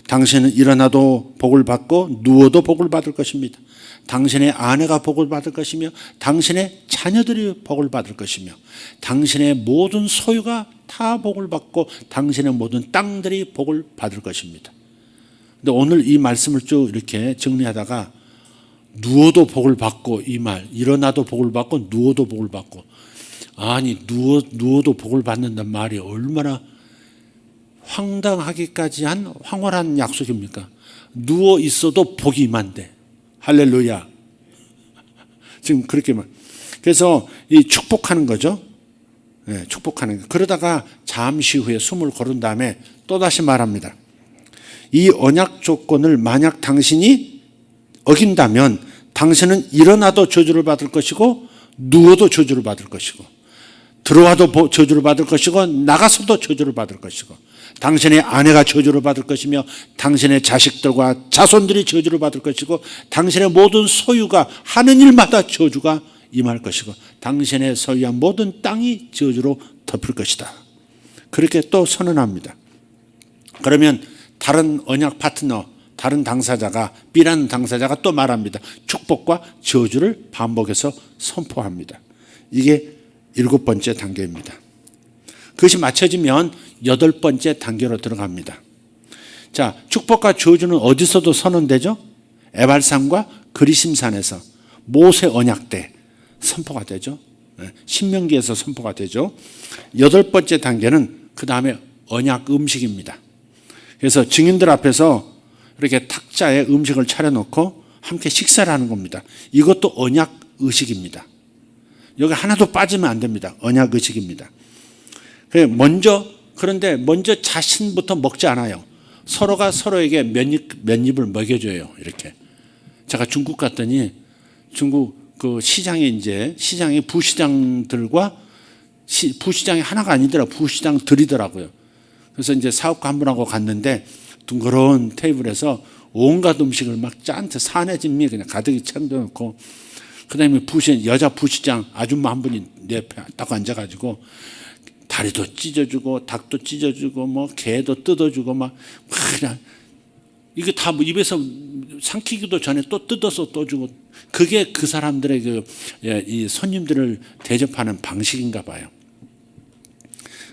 [SPEAKER 1] 당신은 일어나도 복을 받고 누워도 복을 받을 것입니다. 당신의 아내가 복을 받을 것이며 당신의 자녀들이 복을 받을 것이며 당신의 모든 소유가 다 복을 받고 당신의 모든 땅들이 복을 받을 것입니다. 근데 오늘 이 말씀을 쭉 이렇게 정리하다가 누워도 복을 받고 이 말, 일어나도 복을 받고 누워도 복을 받고, 아니 누워도 복을 받는단 말이 얼마나 황당하기까지 한 황홀한 약속입니까? 누워 있어도 복이 임한대. 할렐루야. 지금 그렇게 말. 그래서 이 축복하는 거죠. 축복하는 거. 그러다가 잠시 후에 숨을 고른 다음에 또다시 말합니다. 이 언약 조건을 만약 당신이 어긴다면 당신은 일어나도 저주를 받을 것이고 누워도 저주를 받을 것이고 들어와도 저주를 받을 것이고 나가서도 저주를 받을 것이고 당신의 아내가 저주를 받을 것이며 당신의 자식들과 자손들이 저주를 받을 것이고 당신의 모든 소유가 하는 일마다 저주가 임할 것이고 당신의 소유한 모든 땅이 저주로 덮을 것이다. 그렇게 또 선언합니다. 그러면 다른 언약 파트너, 다른 당사자가, B라는 당사자가 또 말합니다. 축복과 저주를 반복해서 선포합니다. 이게 7번째 단계입니다. 그것이 맞춰지면 8번째 단계로 들어갑니다. 자, 축복과 저주는 어디서도 선언되죠? 에발산과 그리심산에서 모세 언약 때 선포가 되죠. 신명기에서 선포가 되죠. 8번째 단계는 그 다음에 언약 음식입니다. 그래서 증인들 앞에서 이렇게 탁자에 음식을 차려놓고 함께 식사를 하는 겁니다. 이것도 언약 의식입니다. 여기 하나도 빠지면 안 됩니다. 언약 의식입니다. 그런데 먼저 자신부터 먹지 않아요. 서로가 서로에게 몇 입을 먹여줘요. 이렇게. 제가 중국 갔더니 중국 그 시장이 부시장들과 부시장이 하나가 아니더라. 부시장들이더라고요. 그래서 이제 사업가 한 분하고 갔는데 둥그런 테이블에서 온갖 음식을 막 짠트 사내진미 그냥 가득히 챙겨놓고 그다음에 여자 부시장 아줌마 한 분이 내 옆에 딱 앉아가지고 다리도 찢어주고 닭도 찢어주고 뭐 게도 뜯어주고 막 그냥 이게 다 뭐 입에서 삼키기도 전에 또 뜯어서 또 주고 그게 그 사람들의 이 손님들을 대접하는 방식인가 봐요.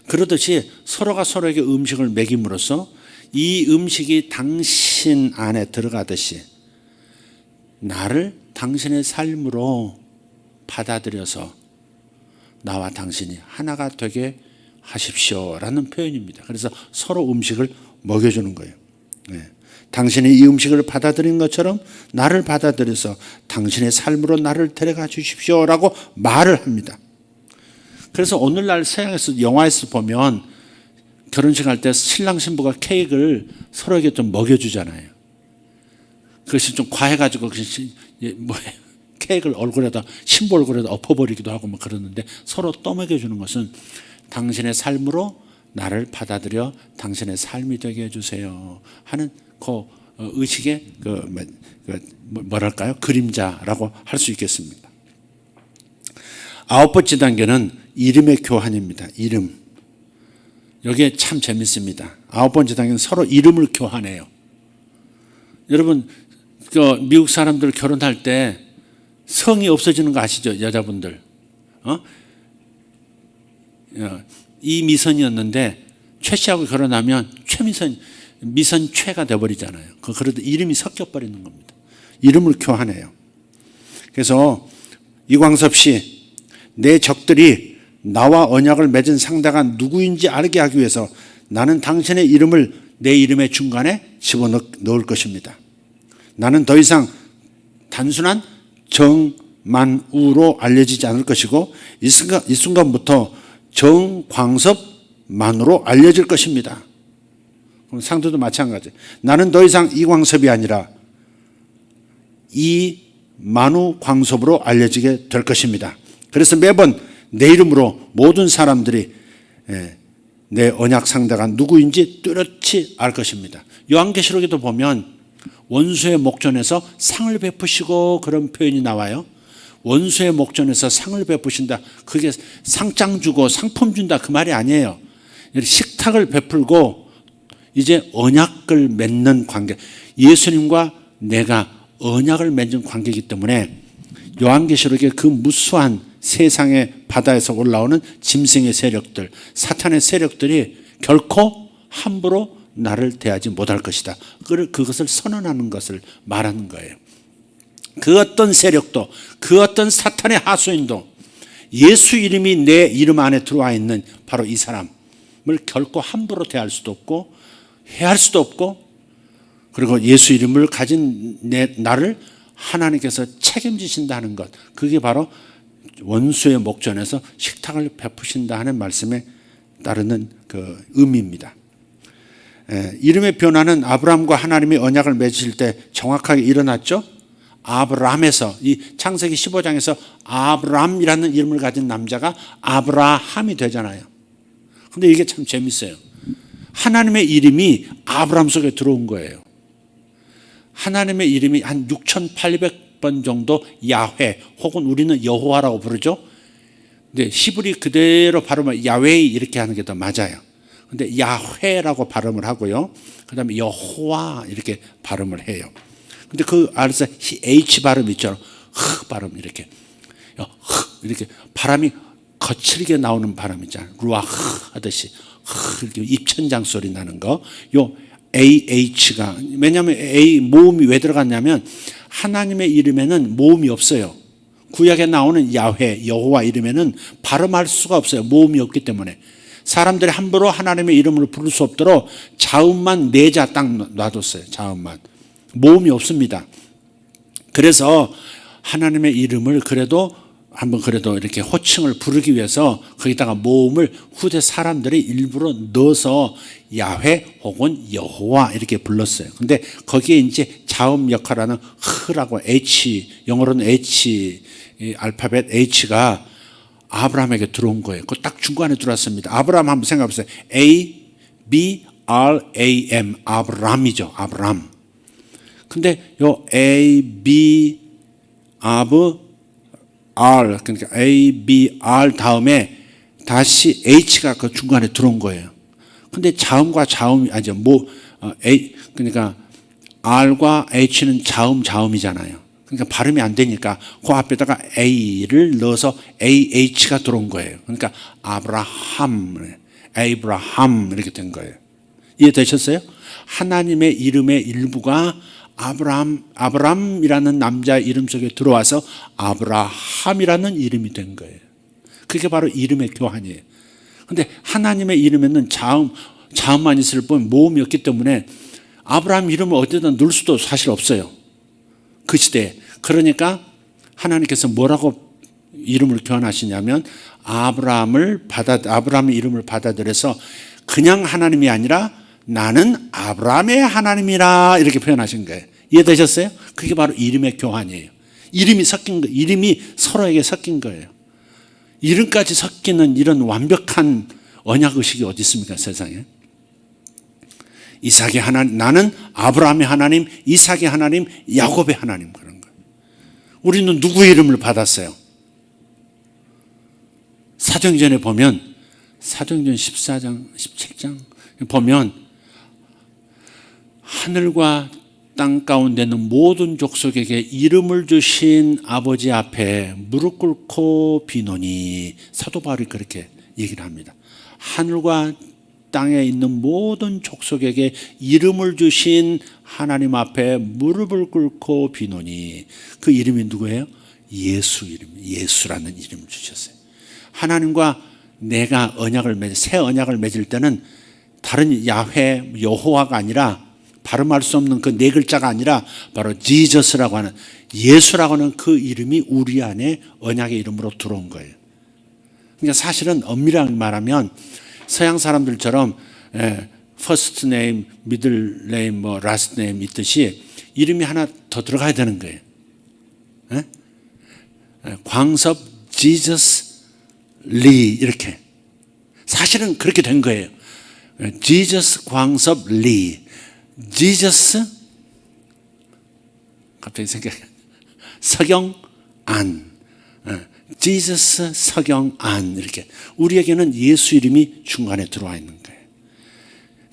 [SPEAKER 1] 그러듯이 서로가 서로에게 음식을 먹임으로써 이 음식이 당신 안에 들어가듯이 나를 당신의 삶으로 받아들여서 나와 당신이 하나가 되게 하십시오라는 표현입니다. 그래서 서로 음식을 먹여주는 거예요. 당신이 이 음식을 받아들인 것처럼 나를 받아들여서 당신의 삶으로 나를 데려가 주십시오라고 말을 합니다. 그래서 오늘날 서양에서 영화에서 보면 결혼식 할 때 신랑 신부가 케이크를 서로에게 좀 먹여주잖아요. 그것이 좀 과해가지고 케이크를 얼굴에다 신부 얼굴에다 엎어버리기도 하고 뭐 그러는데 서로 떠먹여주는 것은 당신의 삶으로 나를 받아들여 당신의 삶이 되게 해주세요 하는 그 의식의 뭐랄까요? 그림자라고 할 수 있겠습니다. 9번째 단계는 이름의 교환입니다. 이름. 여기에 참 재밌습니다. 9번째 단계는 서로 이름을 교환해요. 여러분, 미국 사람들 결혼할 때 성이 없어지는 거 아시죠? 여자분들. 이미선이었는데 최 씨하고 결혼하면 미선 최가 돼버리잖아요. 그러다 이름이 섞여버리는 겁니다. 이름을 교환해요. 그래서 이광섭 씨, 내 적들이 나와 언약을 맺은 상대가 누구인지 알게 하기 위해서 나는 당신의 이름을 내 이름의 중간에 집어넣을 것입니다. 나는 더 이상 단순한 정만우로 알려지지 않을 것이고 이 순간부터 정광섭만으로 알려질 것입니다. 상도도 마찬가지. 나는 더 이상 이광섭이 아니라 이만우광섭으로 알려지게 될 것입니다. 그래서 매번 내 이름으로 모든 사람들이 내 언약 상대가 누구인지 뚜렷이 알 것입니다. 요한계시록에도 보면 원수의 목전에서 상을 베푸시고 그런 표현이 나와요. 원수의 목전에서 상을 베푸신다. 그게 상장 주고 상품 준다 그 말이 아니에요. 식탁을 베풀고 이제 언약을 맺는 관계. 예수님과 내가 언약을 맺은 관계이기 때문에 요한계시록의 그 무수한 세상의 바다에서 올라오는 짐승의 세력들, 사탄의 세력들이 결코 함부로 나를 대하지 못할 것이다. 그것을 선언하는 것을 말하는 거예요. 그 어떤 세력도, 그 어떤 사탄의 하수인도 예수 이름이 내 이름 안에 들어와 있는 바로 이 사람을 결코 함부로 대할 수도 없고 해할 수도 없고, 그리고 예수 이름을 가진 나를 하나님께서 책임지신다는 것, 그게 바로 원수의 목전에서 식탁을 베푸신다 하는 말씀에 따르는 그 의미입니다. 이름의 변화는 아브라함과 하나님이 언약을 맺으실 때 정확하게 일어났죠. 아브람에서, 이 창세기 15장에서 아브람이라는 이름을 가진 남자가 아브라함이 되잖아요. 근데 이게 참 재밌어요. 하나님의 이름이 아브람 속에 들어온 거예요. 하나님의 이름이 한 6,800번 정도 야훼 혹은 우리는 여호와라고 부르죠. 근데 히브리 그대로 발음을 야웨이 이렇게 하는 게 더 맞아요. 근데 야훼라고 발음을 하고요. 그 다음에 여호와 이렇게 발음을 해요. 근데 그 아래서 H 발음 있죠. 흐 발음 이렇게. 이렇게 바람이 거칠게 나오는 바람 있잖아요. 루아흐 하듯이. 이렇게 입천장 소리 나는 거. 요 AH가, 왜냐하면 A 모음이 왜 들어갔냐면 하나님의 이름에는 모음이 없어요. 구약에 나오는 야훼, 여호와 이름에는 발음할 수가 없어요. 모음이 없기 때문에. 사람들이 함부로 하나님의 이름을 부를 수 없도록 자음만 내자 딱 놔뒀어요. 자음만. 모음이 없습니다. 그래서 하나님의 이름을 그래도 이렇게 호칭을 부르기 위해서 거기다가 모음을 후대 사람들이 일부러 넣어서 야훼 혹은 여호와 이렇게 불렀어요. 근데 거기에 이제 자음 역할하는 흐라고 H, 영어로는 H, 알파벳 H가 아브라함에게 들어온 거예요. 그 딱 중간에 들어왔습니다. 아브라함 한번 생각해 보세요. A, B, R, A, M. 아브람이죠. 아브람. 근데 요 A, B, R, 그러니까 A, B, R 다음에 다시 H가 그 중간에 들어온 거예요. 근데 자음과 자음이, 그러니까 R과 H는 자음이잖아요. 그러니까 발음이 안 되니까 그 앞에다가 A를 넣어서 AH가 들어온 거예요. 그러니까 아브라함 이렇게 된 거예요. 이해되셨어요? 하나님의 이름의 일부가 아브람이라는 남자 이름 속에 들어와서 아브라함이라는 이름이 된 거예요. 그게 바로 이름의 교환이에요. 근데 하나님의 이름에는 자음만 있을 뿐 모음이 없기 때문에 아브라함 이름을 어디다 넣을 수도 사실 없어요. 그 시대에. 그러니까 하나님께서 뭐라고 이름을 교환하시냐면 아브라함의 이름을 받아들여서 그냥 하나님이 아니라 나는 아브라함의 하나님이라 이렇게 표현하신 거예요. 이해되셨어요? 그게 바로 이름의 교환이에요. 이름이 섞인 거, 이름이 서로에게 섞인 거예요. 이름까지 섞이는 이런 완벽한 언약 의식이 어디 있습니까, 세상에? 이삭의 하나님, 나는 아브라함의 하나님, 이삭의 하나님, 야곱의 하나님, 그런 거예요. 우리는 누구의 이름을 받았어요? 사도행전에 보면, 사도행전 14장, 17장 보면 하늘과 땅 가운데 있는 모든 족속에게 이름을 주신 아버지 앞에 무릎 꿇고 비노니, 사도 바울이 그렇게 얘기를 합니다. 하늘과 땅에 있는 모든 족속에게 이름을 주신 하나님 앞에 무릎을 꿇고 비노니, 그 이름이 누구예요? 예수 이름, 예수라는 이름을 주셨어요. 하나님과 내가 새 언약을 맺을 때는 다른 야훼, 여호와가 아니라 발음할 수 없는 그 네 글자가 아니라 바로 지저스라고 하는, 예수라고 하는 그 이름이 우리 안에 언약의 이름으로 들어온 거예요. 그러니까 사실은 엄밀하게 말하면 서양 사람들처럼 first name, middle name, last name 있듯이 이름이 하나 더 들어가야 되는 거예요. 광섭, 지저스, 리 이렇게. 사실은 그렇게 된 거예요. 지저스, 광섭, 리. 지저스, 갑자기 생각해. 서경, 안. 지저스, 서경, 안. 이렇게. 우리에게는 예수 이름이 중간에 들어와 있는 거예요.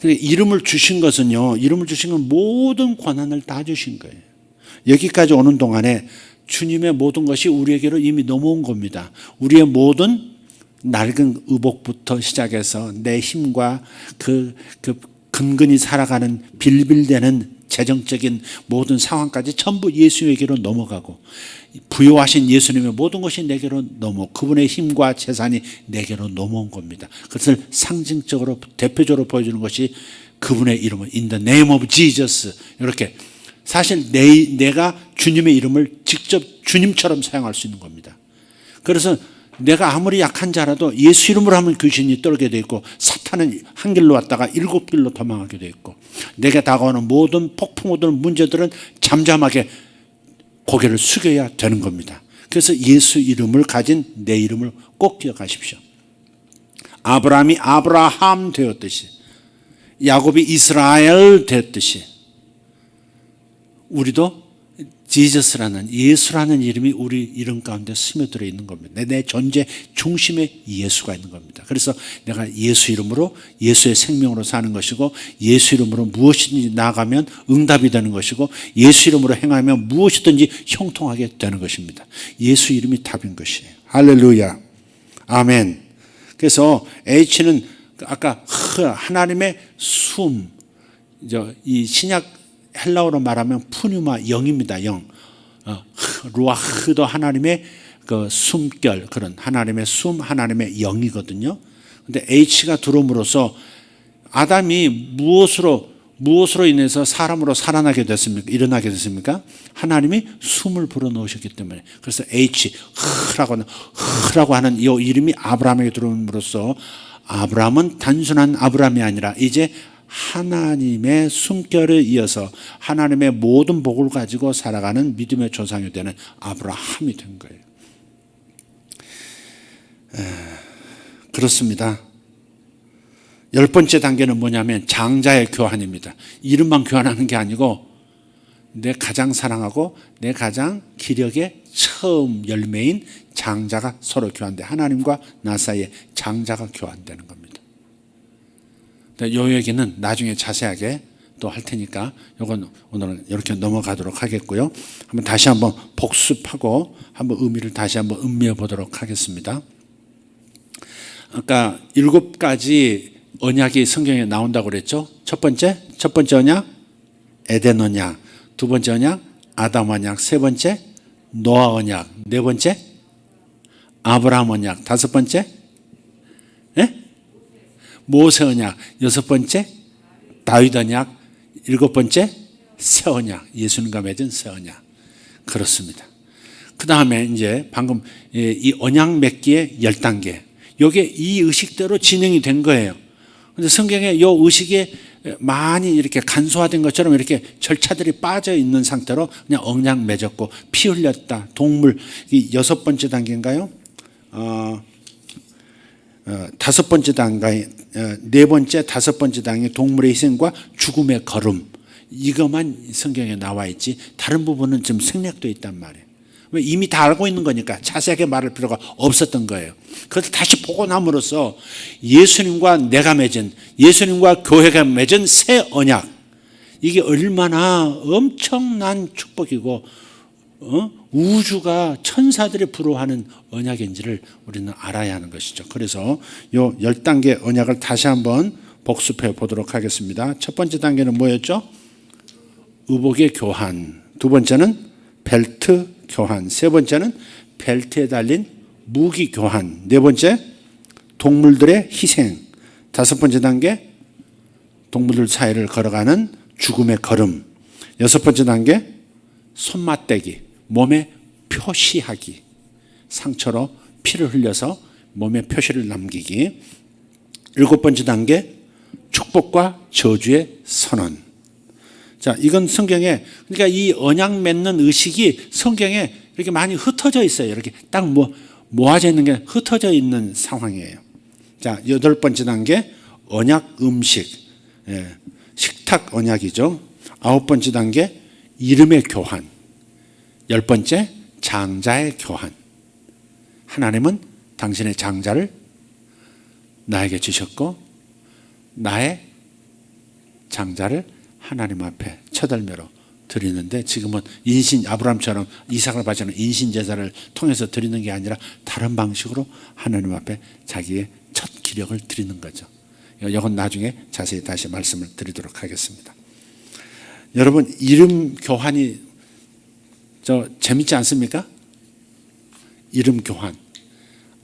[SPEAKER 1] 그러니까 이름을 주신 것은요, 이름을 주신 건 모든 권한을 다 주신 거예요. 여기까지 오는 동안에 주님의 모든 것이 우리에게로 이미 넘어온 겁니다. 우리의 모든 낡은 의복부터 시작해서 내 힘과 그 근근히 살아가는 빌빌대는 재정적인 모든 상황까지 전부 예수에게로 넘어가고, 부여하신 예수님의 모든 것이 내게로 그분의 힘과 재산이 내게로 넘어온 겁니다. 그것을 상징적으로 대표적으로 보여주는 것이 그분의 이름은 In the name of Jesus, 이렇게. 사실 내가 주님의 이름을 직접 주님처럼 사용할 수 있는 겁니다. 그래서 내가 아무리 약한 자라도 예수 이름으로 하면 귀신이 떨게 돼 있고, 사탄은 한 길로 왔다가 7길로 도망하게 돼 있고, 내게 다가오는 모든 폭풍우들, 문제들은 잠잠하게 고개를 숙여야 되는 겁니다. 그래서 예수 이름을 가진 내 이름을 꼭 기억하십시오. 아브라함이 아브라함 되었듯이, 야곱이 이스라엘 되었듯이, 우리도 지저스라는, 예수라는 이름이 우리 이름 가운데 스며들어 있는 겁니다. 내 존재 중심에 예수가 있는 겁니다. 그래서 내가 예수 이름으로, 예수의 생명으로 사는 것이고, 예수 이름으로 무엇이든지 나아가면 응답이 되는 것이고, 예수 이름으로 행하면 무엇이든지 형통하게 되는 것입니다. 예수 이름이 답인 것이에요. 할렐루야. 아멘. 그래서 H는 아까 하나님의 숨, 이 신약 헬라어로 말하면 푸뉴마, 영입니다. 영. 루아흐도 하나님의 그 숨결, 그런 하나님의 숨, 하나님의 영이거든요. 근데 H가 들어옴으로써 아담이 무엇으로 인해서 사람으로 살아나게 됐습니까? 일어나게 됐습니까? 하나님이 숨을 불어넣으셨기 때문에. 그래서 H, 흐라고 하는 이 이름이 아브라함에게 들어옴으로써 아브라함은 단순한 아브라함이 아니라 이제 하나님의 숨결에 이어서 하나님의 모든 복을 가지고 살아가는 믿음의 조상이 되는 아브라함이 된 거예요. 그렇습니다. 10번째 단계는 뭐냐면 장자의 교환입니다. 이름만 교환하는 게 아니고 내 가장 사랑하고 내 가장 기력의 처음 열매인 장자가 서로 교환돼, 하나님과 나 사이에 장자가 교환되는 겁니다. 요 얘기는 나중에 자세하게 또 할 테니까 이건 오늘은 이렇게 넘어가도록 하겠고요. 한번 다시 한번 복습하고 한번 의미를 다시 한번 음미해 보도록 하겠습니다. 아까 7가지 언약이 성경에 나온다고 그랬죠. 첫 번째 언약 에덴 언약, 두 번째 언약 아담 언약, 세 번째 노아 언약, 네 번째 아브라함 언약, 다섯 번째 모세 언약, 여섯 번째 다윗 언약, 일곱 번째 새 언약, 예수님과 맺은 새 언약. 그렇습니다. 그 다음에 이제 방금 이 언약 맺기의 10단계, 이게 이 의식대로 진행이 된 거예요. 근데 성경에 이 의식이 많이 이렇게 간소화된 것처럼 이렇게 절차들이 빠져 있는 상태로 그냥 언약 맺었고, 피 흘렸다, 동물, 이 6번째 단계인가요? 다섯 번째 단계, 네 번째, 다섯 번째 단계 동물의 희생과 죽음의 걸음, 이것만 성경에 나와 있지 다른 부분은 좀 생략되어 있단 말이에요. 왜? 이미 다 알고 있는 거니까 자세하게 말할 필요가 없었던 거예요. 그래서 다시 보고 남으로써 예수님과 내가 맺은, 예수님과 교회가 맺은 새 언약, 이게 얼마나 엄청난 축복이고 우주가 천사들이 부러워하는 언약인지를 우리는 알아야 하는 것이죠. 그래서 요 10단계 언약을 다시 한번 복습해 보도록 하겠습니다. 첫 번째 단계는 뭐였죠? 의복의 교환, 두 번째는 벨트 교환, 세 번째는 벨트에 달린 무기 교환, 네 번째 동물들의 희생, 다섯 번째 단계 동물들 사이를 걸어가는 죽음의 걸음, 여섯 번째 단계 손맛대기, 몸에 표시하기, 상처로 피를 흘려서 몸에 표시를 남기기, 일곱 번째 단계 축복과 저주의 선언. 자, 이건 성경에, 그러니까 이 언약 맺는 의식이 성경에 이렇게 많이 흩어져 있어요. 이렇게 딱 모아져 있는 게 흩어져 있는 상황이에요. 자, 여덟 번째 단계 언약 음식, 식탁 언약이죠. 아홉 번째 단계 이름의 교환, 열 번째 장자의 교환. 하나님은 당신의 장자를 나에게 주셨고 나의 장자를 하나님 앞에 첫 열매로 드리는데, 지금은 인신, 아브라함처럼 이삭을 바치는 인신 제사를 통해서 드리는 게 아니라 다른 방식으로 하나님 앞에 자기의 첫 기력을 드리는 거죠. 이건 나중에 자세히 다시 말씀을 드리도록 하겠습니다. 여러분, 이름 교환이 재밌지 않습니까? 이름 교환.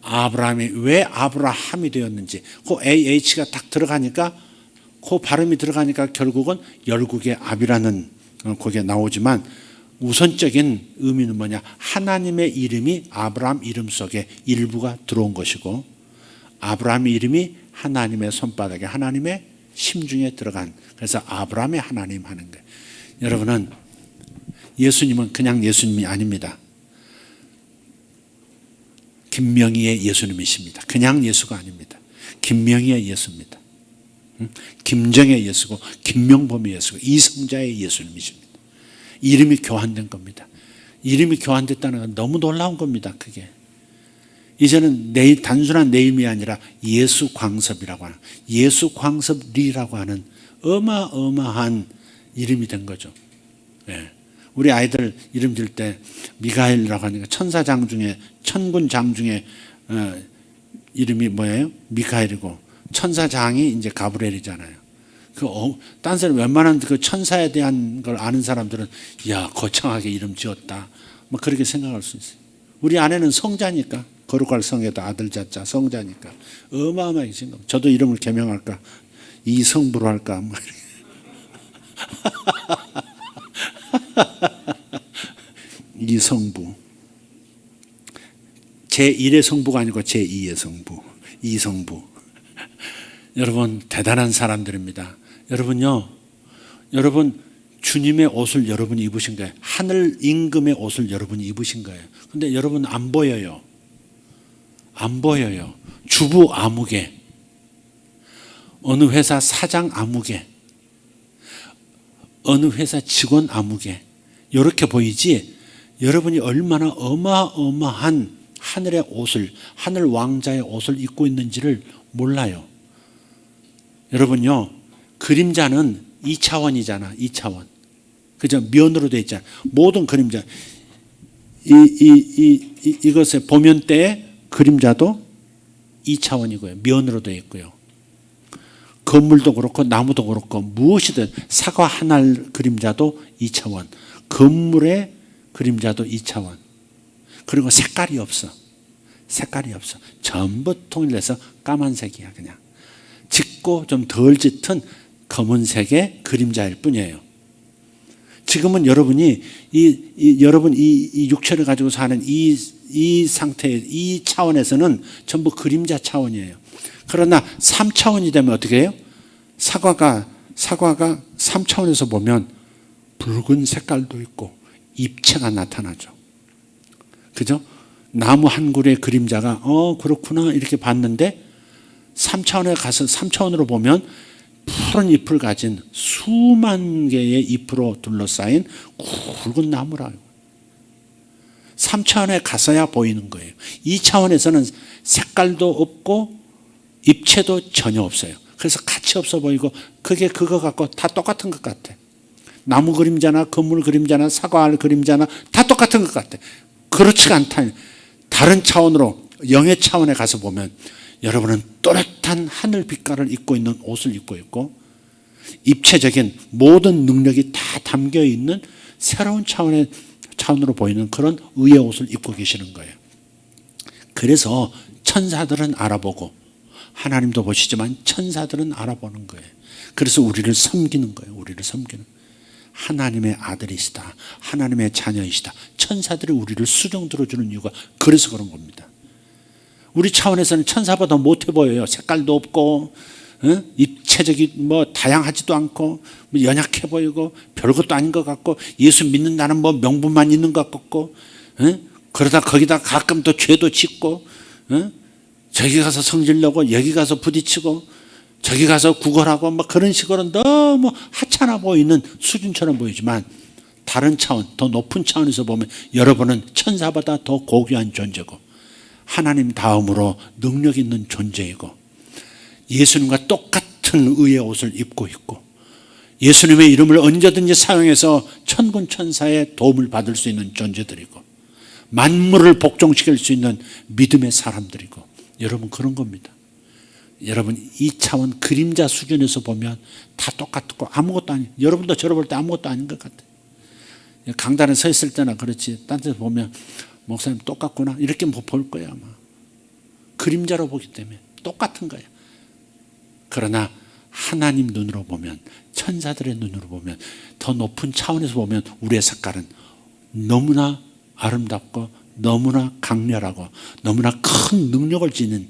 [SPEAKER 1] 아브라함이 왜 아브라함이 되었는지, 그 AH가 딱 들어가니까, 그 발음이 들어가니까 결국은 열국의 압이라는 거기에 나오지만, 우선적인 의미는 뭐냐? 하나님의 이름이 아브라함 이름 속에 일부가 들어온 것이고, 아브라함의 이름이 하나님의 손바닥에, 하나님의 심중에 들어간, 그래서 아브라함의 하나님 하는 거예요. 여러분은, 예수님은 그냥 예수님이 아닙니다. 김명희의 예수님이십니다. 그냥 예수가 아닙니다. 김명희의 예수입니다. 김정의 예수고, 김명범의 예수고, 이성자의 예수님이십니다. 이름이 교환된 겁니다. 이름이 교환됐다는 건 너무 놀라운 겁니다. 그게 이제는 단순한 네임이 아니라 예수 광섭이라고 하는, 예수 광섭리라고 하는 어마어마한 이름이 된 거죠. 예. 우리 아이들 이름 질 때 미가엘이라고 하니까 천사장 중에, 천군장 중에 이름이 뭐예요? 미카엘이고, 천사장이 이제 가브리엘이잖아요. 딴 사람 웬만한 그 천사에 대한 걸 아는 사람들은 야, 거창하게 이름 지었다, 뭐 그렇게 생각할 수 있어요. 우리 아내는 성자니까, 거룩할 성에도 아들 자자 성자니까 어마어마하게 생각. 저도 이름을 개명할까, 이성부로 할까, 뭐 이성부. 제1의 성부가 아니고 제2의 성부, 이성부. 여러분 대단한 사람들입니다. 여러분요, 여러분 주님의 옷을 여러분이 입으신 거예요. 하늘 임금의 옷을 여러분이 입으신 거예요. 근데 여러분 안 보여요. 안 보여요. 주부 아무개, 어느 회사 사장 아무개, 어느 회사 직원 아무개, 이렇게 보이지 여러분이 얼마나 어마어마한 하늘의 옷을, 하늘 왕자의 옷을 입고 있는지를 몰라요. 여러분요, 그림자는 2차원이잖아. 2차원. 그죠? 면으로 되어 있잖아. 모든 그림자. 이것의 보면대의 그림자도 2차원이고요. 면으로 되어 있고요. 건물도 그렇고 나무도 그렇고 무엇이든, 사과 하나 그림자도 2차원, 건물의 그림자도 2차원. 그리고 색깔이 없어. 색깔이 없어. 전부 통일해서 까만색이야. 그냥 짙고 좀 덜 짙은 검은색의 그림자일 뿐이에요. 지금은 여러분이 여러분 이 육체를 가지고 사는 이 상태, 이 차원에서는 전부 그림자 차원이에요. 그러나 3차원이 되면 어떻게 해요? 사과가 3차원에서 보면 붉은 색깔도 있고 입체가 나타나죠. 그죠? 나무 한 그루의 그림자가 그렇구나 이렇게 봤는데 3차원에 가서 3차원으로 보면 푸른 잎을 가진 수만 개의 잎으로 둘러싸인 굵은 나무라고. 3차원에 가서야 보이는 거예요. 2차원에서는 색깔도 없고 입체도 전혀 없어요. 그래서 가치 없어 보이고, 그게 그거 갖고 다 똑같은 것 같아. 나무 그림자나 건물 그림자나 사과알 그림자나 다 똑같은 것 같아. 그렇지가 않다. 다른 차원으로, 영의 차원에 가서 보면 여러분은 또렷한 하늘 빛깔을 입고 있는 옷을 입고 있고, 입체적인 모든 능력이 다 담겨 있는 새로운 차원으로 보이는 그런 의의 옷을 입고 계시는 거예요. 그래서 천사들은 알아보고, 하나님도 보시지만 천사들은 알아보는 거예요. 그래서 우리를 섬기는 거예요. 우리를 섬기는. 하나님의 아들이시다, 하나님의 자녀이시다. 천사들이 우리를 수종 들어주는 이유가 그래서 그런 겁니다. 우리 차원에서는 천사보다 못해 보여요. 색깔도 없고, 입체적이 다양하지도 않고, 연약해 보이고, 별것도 아닌 것 같고, 예수 믿는다는 명분만 있는 것 같고, 그러다 거기다 가끔 또 죄도 짓고, 저기 가서 성질내고, 여기 가서 부딪히고, 저기 가서 구걸하고, 그런 식으로 너무 하찮아 보이는 수준처럼 보이지만, 다른 차원, 더 높은 차원에서 보면 여러분은 천사보다 더 고귀한 존재고, 하나님 다음으로 능력 있는 존재이고, 예수님과 똑같은 의의 옷을 입고 있고, 예수님의 이름을 언제든지 사용해서 천군 천사의 도움을 받을 수 있는 존재들이고, 만물을 복종시킬 수 있는 믿음의 사람들이고, 여러분 그런 겁니다. 여러분 이 차원 그림자 수준에서 보면 다 똑같고 아무것도 아니. 여러분도 저를 볼 때 아무것도 아닌 것 같아요. 강단에 서 있을 때나 그렇지, 딴 데서 보면 목사님 똑같구나 이렇게 볼 거야 아마. 그림자로 보기 때문에 똑같은 거야. 그러나 하나님 눈으로 보면, 천사들의 눈으로 보면, 더 높은 차원에서 보면 우리의 색깔은 너무나 아름답고 너무나 강렬하고 너무나 큰 능력을 지닌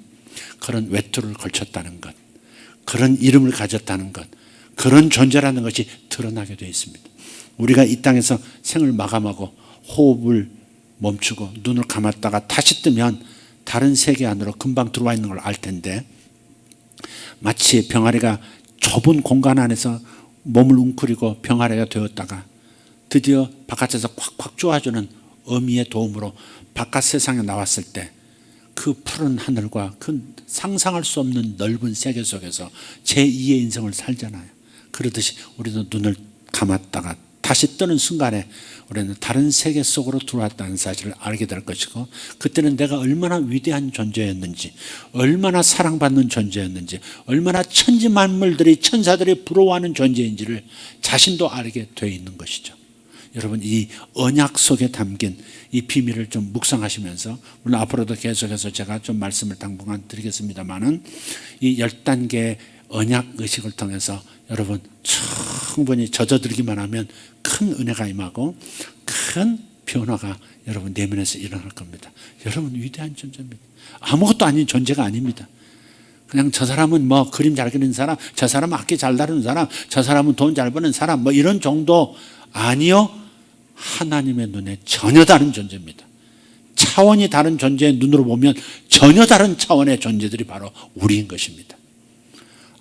[SPEAKER 1] 그런 외투를 걸쳤다는 것, 그런 이름을 가졌다는 것, 그런 존재라는 것이 드러나게 되어 있습니다. 우리가 이 땅에서 생을 마감하고 호흡을 멈추고 눈을 감았다가 다시 뜨면 다른 세계 안으로 금방 들어와 있는 걸 알 텐데, 마치 병아리가 좁은 공간 안에서 몸을 웅크리고 병아리가 되었다가 드디어 바깥에서 콱콱 쪼아주는 어미의 도움으로 바깥 세상에 나왔을 때 그 푸른 하늘과 그 상상할 수 없는 넓은 세계 속에서 제2의 인생을 살잖아요. 그러듯이 우리도 눈을 감았다가 다시 뜨는 순간에 우리는 다른 세계 속으로 들어왔다는 사실을 알게 될 것이고, 그때는 내가 얼마나 위대한 존재였는지, 얼마나 사랑받는 존재였는지, 얼마나 천지만물들이 천사들이 부러워하는 존재인지를 자신도 알게 되어 있는 것이죠. 여러분, 이 언약 속에 담긴 이 비밀을 좀 묵상하시면서, 물론 앞으로도 계속해서 제가 좀 말씀을 당분간 드리겠습니다만은, 이 10단계의 언약 의식을 통해서 여러분 충분히 젖어들기만 하면 큰 은혜가 임하고 큰 변화가 여러분 내면에서 일어날 겁니다. 여러분 위대한 존재입니다. 아무것도 아닌 존재가 아닙니다. 그냥 저 사람은 뭐 그림 잘 그리는 사람, 저 사람은 악기 잘 다루는 사람, 저 사람은 돈 잘 버는 사람, 뭐 이런 정도 아니요. 하나님의 눈에 전혀 다른 존재입니다. 차원이 다른 존재의 눈으로 보면 전혀 다른 차원의 존재들이 바로 우리인 것입니다.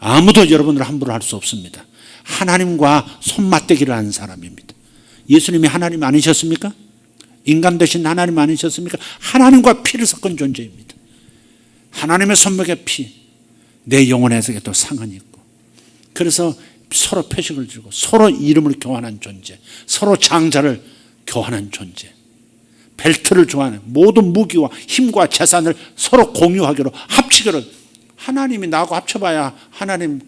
[SPEAKER 1] 아무도 여러분을 함부로 할 수 없습니다. 하나님과 손맞대기를 하는 사람입니다. 예수님이 하나님 아니셨습니까? 인간 되신 하나님 아니셨습니까? 하나님과 피를 섞은 존재입니다. 하나님의 손목에 피, 내 영혼에서도 상흔이 있고, 그래서 서로 표식을 주고 서로 이름을 교환한 존재, 서로 장자를 교환한 존재, 벨트를 좋아하는 모든 무기와 힘과 재산을 서로 공유하기로 합치기로. 하나님이 나하고 합쳐봐야 하나님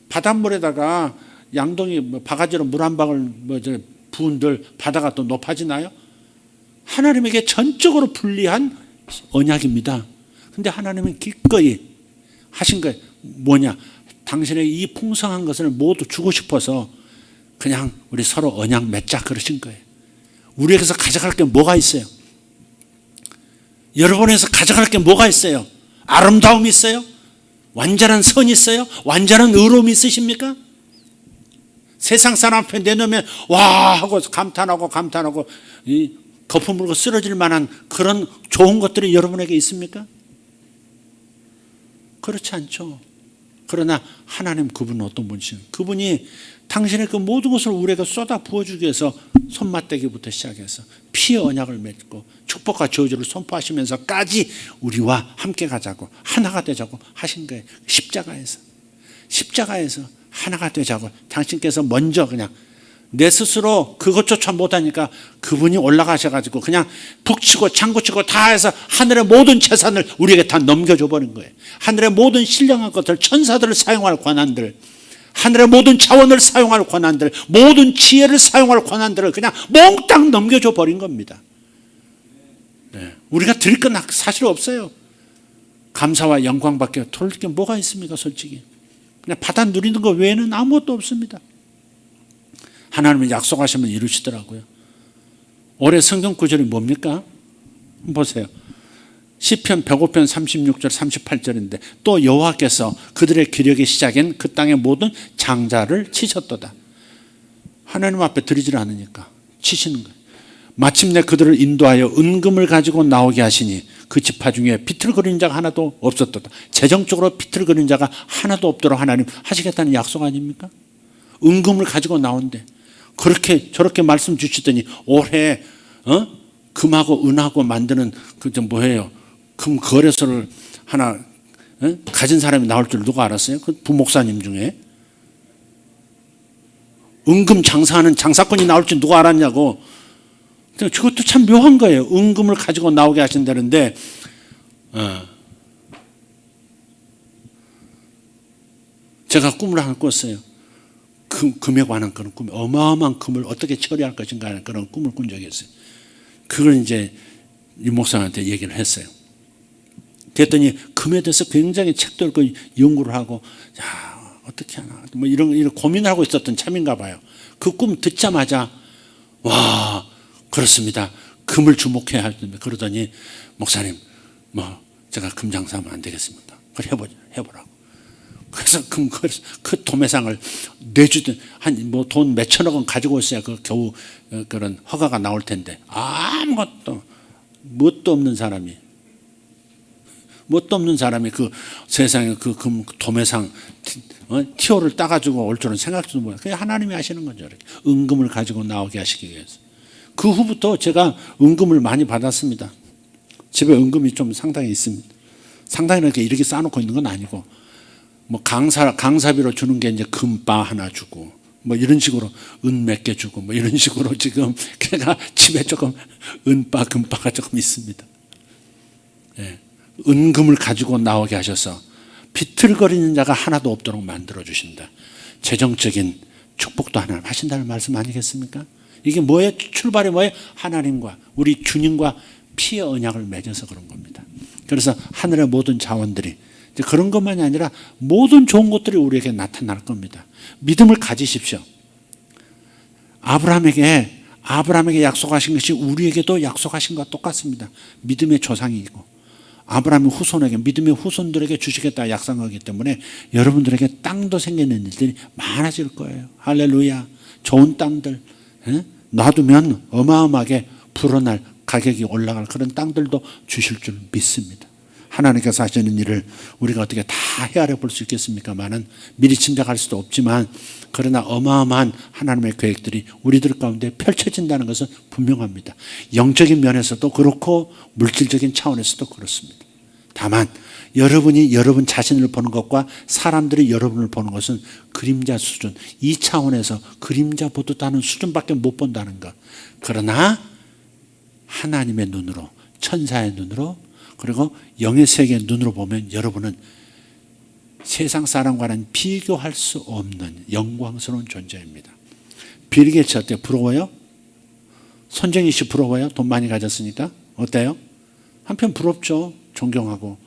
[SPEAKER 1] 바닷물에다가 양동이 바가지로 물 한 방울 부은들 바다가 또 높아지나요? 하나님에게 전적으로 불리한 언약입니다. 근데 하나님은 기꺼이 하신 거 뭐냐? 당신에게 이 풍성한 것을 모두 주고 싶어서 그냥 우리 서로 언약 맺자 그러신 거예요. 우리에게서 가져갈 게 뭐가 있어요? 여러분에서 가져갈 게 뭐가 있어요? 아름다움이 있어요? 완전한 선이 있어요? 완전한 의로움이 있으십니까? 세상 사람 앞에 내놓으면 와 하고 감탄하고 이 거품 물고 쓰러질 만한 그런 좋은 것들이 여러분에게 있습니까? 그렇지 않죠. 그러나 하나님 그분은 어떤 분이신가요? 그분이 당신의 그 모든 것을 우리에게 쏟아 부어주기 위해서 손맞대기부터 시작해서 피의 언약을 맺고 축복과 저주를 선포하시면서까지 우리와 함께 가자고 하나가 되자고 하신 거예요. 십자가에서 하나가 되자고 당신께서 먼저 그냥 내 스스로 그것조차 못하니까 그분이 올라가셔가지고 그냥 북치고 장구치고 다 해서 하늘의 모든 재산을 우리에게 다 넘겨줘 버린 거예요. 하늘의 모든 신령한 것들, 천사들을 사용할 권한들, 하늘의 모든 자원을 사용할 권한들, 모든 지혜를 사용할 권한들을 그냥 몽땅 넘겨줘 버린 겁니다. 네. 우리가 드릴 건 사실 없어요. 감사와 영광밖에 돌릴 게 뭐가 있습니까? 솔직히 그냥 받아 누리는 것 외에는 아무것도 없습니다. 하나님은 약속하시면 이루시더라고요. 올해 성경 구절이 뭡니까? 보세요. 시편 105편 36절 38절인데 또 여호와께서 그들의 기력의 시작인 그 땅의 모든 장자를 치셨도다. 하나님 앞에 드리질 않으니까 치시는 거예요. 마침내 그들을 인도하여 은금을 가지고 나오게 하시니 그 지파 중에 비틀거리는 자가 하나도 없었도다. 재정적으로 비틀거리는 자가 하나도 없도록 하나님 하시겠다는 약속 아닙니까? 은금을 가지고 나온대. 그렇게 저렇게 말씀 주시더니 올해 금하고 은하고 만드는 그저 뭐예요? 금 거래소를 하나 가진 사람이 나올 줄 누가 알았어요? 그 부목사님 중에 은금 장사하는 장사꾼이 나올 줄 누가 알았냐고. 그것도 참 묘한 거예요. 은금을 가지고 나오게 하신다는데 제가 꿈을 하나 꿨어요. 금에 관한 그런 꿈, 어마어마한 금을 어떻게 처리할 것인가 하는 그런 꿈을 꾼 적이 있어요. 그걸 이제 이 목사한테 얘기를 했어요. 그랬더니 금에 대해서 굉장히 책도 읽고 연구를 하고, 야 어떻게 하나 뭐 이런 고민을 하고 있었던 참인가 봐요. 그 꿈 듣자마자 와 그렇습니다. 금을 주목해야 할 텐데 그러더니 목사님 제가 금 장사하면 안 되겠습니까? 그래 해보라고. 그래서 그 도매상을 내주든 돈 몇천억 원 가지고 있어야 겨우 그런 허가가 나올 텐데 아무것도 뭣도 없는 사람이 그 세상에 그 금 도매상 티오를 따가지고 올 줄은 생각지도 못해요. 그냥 하나님이 하시는 거죠. 이렇게 은금을 가지고 나오게 하시기 위해서. 그 후부터 제가 은금을 많이 받았습니다. 집에 은금이 좀 상당히 있습니다. 상당히 이렇게 쌓아놓고 있는 건 아니고 강사비로 주는 게 이제 금바 하나 주고 이런 식으로 은 몇 개 주고 이런 식으로 지금 제가 집에 조금 은바 금바가 조금 있습니다. 예. 은금을 가지고 나오게 하셔서 비틀거리는 자가 하나도 없도록 만들어 주신다. 재정적인 축복도 하나님 하신다는 말씀 아니겠습니까? 이게 뭐예요? 출발이 뭐예요? 하나님과 우리 주님과 피의 언약을 맺어서 그런 겁니다. 그래서 하늘의 모든 자원들이 그런 것만이 아니라 모든 좋은 것들이 우리에게 나타날 겁니다. 믿음을 가지십시오. 아브라함에게 약속하신 것이 우리에게도 약속하신 것과 똑같습니다. 믿음의 조상이고 아브라함의 후손에게 믿음의 후손들에게 주시겠다 약속하기 때문에 여러분들에게 땅도 생기는 일들이 많아질 거예요. 할렐루야. 좋은 땅들 놔두면 어마어마하게 불어날 가격이 올라갈 그런 땅들도 주실 줄 믿습니다. 하나님께서 하시는 일을 우리가 어떻게 다 헤아려 볼 수 있겠습니까만은 미리 짐작할 수도 없지만 그러나 어마어마한 하나님의 계획들이 우리들 가운데 펼쳐진다는 것은 분명합니다. 영적인 면에서도 그렇고 물질적인 차원에서도 그렇습니다. 다만 여러분이 여러분 자신을 보는 것과 사람들이 여러분을 보는 것은 그림자 수준, 이 차원에서 그림자 보듯 하는 수준밖에 못 본다는 것. 그러나 하나님의 눈으로, 천사의 눈으로, 그리고 영의 세계의 눈으로 보면 여러분은 세상 사람과는 비교할 수 없는 영광스러운 존재입니다. 빌 게이츠 어때요? 부러워요? 손정희 씨 부러워요? 돈 많이 가졌으니까? 어때요? 한편 부럽죠. 존경하고.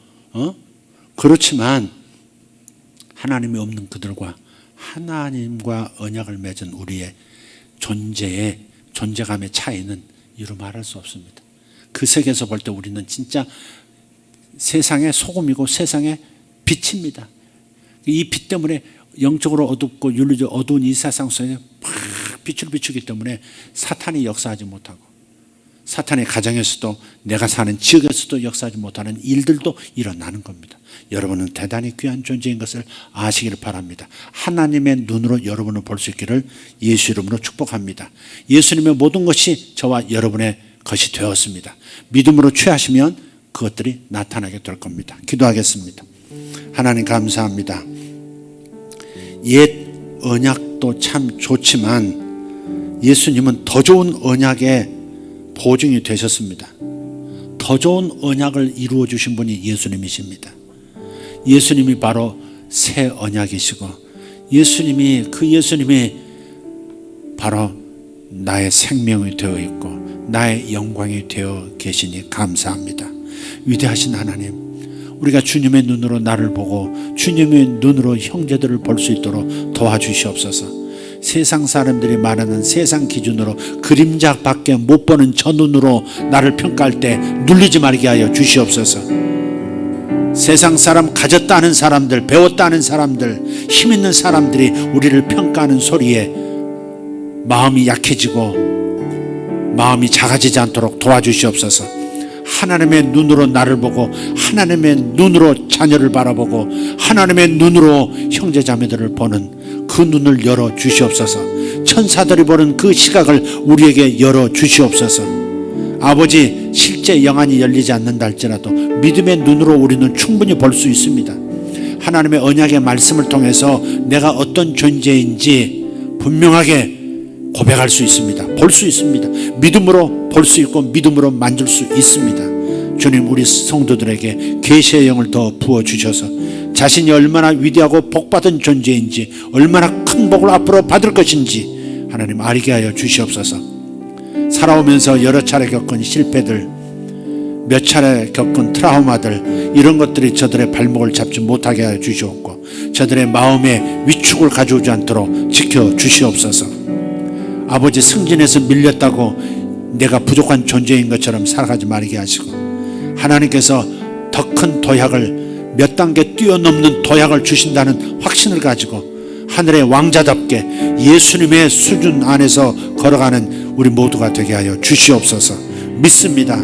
[SPEAKER 1] 그렇지만 하나님이 없는 그들과 하나님과 언약을 맺은 우리의 존재감의 차이는 이루 말할 수 없습니다. 그 세계에서 볼 때 우리는 진짜 세상의 소금이고 세상의 빛입니다. 이 빛 때문에 영적으로 어둡고 윤리적으로 어두운 이 세상 속에 막 빛을 비추기 때문에 사탄이 역사하지 못하고 사탄의 가정에서도 내가 사는 지역에서도 역사하지 못하는 일들도 일어나는 겁니다. 여러분은 대단히 귀한 존재인 것을 아시기를 바랍니다. 하나님의 눈으로 여러분을 볼 수 있기를 예수 이름으로 축복합니다. 예수님의 모든 것이 저와 여러분의 것이 되었습니다. 믿음으로 취하시면 그것들이 나타나게 될 겁니다. 기도하겠습니다. 하나님 감사합니다. 옛 언약도 참 좋지만 예수님은 더 좋은 언약의 보증이 되셨습니다. 더 좋은 언약을 이루어 주신 분이 예수님이십니다. 예수님이 바로 새 언약이시고 예수님이 바로 나의 생명이 되어 있고 나의 영광이 되어 계시니 감사합니다. 위대하신 하나님, 우리가 주님의 눈으로 나를 보고 주님의 눈으로 형제들을 볼 수 있도록 도와주시옵소서. 세상 사람들이 말하는 세상 기준으로 그림자밖에 못 보는 저 눈으로 나를 평가할 때 눌리지 말게 하여 주시옵소서. 세상 사람, 가졌다 하는 사람들, 배웠다 하는 사람들, 힘 있는 사람들이 우리를 평가하는 소리에 마음이 약해지고 마음이 작아지지 않도록 도와주시옵소서. 하나님의 눈으로 나를 보고 하나님의 눈으로 자녀를 바라보고 하나님의 눈으로 형제자매들을 보는 그 눈을 열어 주시옵소서. 천사들이 보는 그 시각을 우리에게 열어 주시옵소서. 아버지, 실제 영안이 열리지 않는다 할지라도 믿음의 눈으로 우리는 충분히 볼 수 있습니다. 하나님의 언약의 말씀을 통해서 내가 어떤 존재인지 분명하게 고백할 수 있습니다. 볼 수 있습니다. 믿음으로 볼 수 있고 믿음으로 만질 수 있습니다. 주님, 우리 성도들에게 계시의 영을 더 부어주셔서 자신이 얼마나 위대하고 복받은 존재인지, 얼마나 큰 복을 앞으로 받을 것인지 하나님 알게 하여 주시옵소서. 살아오면서 여러 차례 겪은 실패들, 몇 차례 겪은 트라우마들, 이런 것들이 저들의 발목을 잡지 못하게 하여 주시옵고 저들의 마음에 위축을 가져오지 않도록 지켜주시옵소서. 아버지, 승진에서 밀렸다고 내가 부족한 존재인 것처럼 살아가지 말게 하시고, 하나님께서 더 큰 도약을, 몇 단계 뛰어넘는 도약을 주신다는 확신을 가지고 하늘의 왕자답게 예수님의 수준 안에서 걸어가는 우리 모두가 되게 하여 주시옵소서. 믿습니다.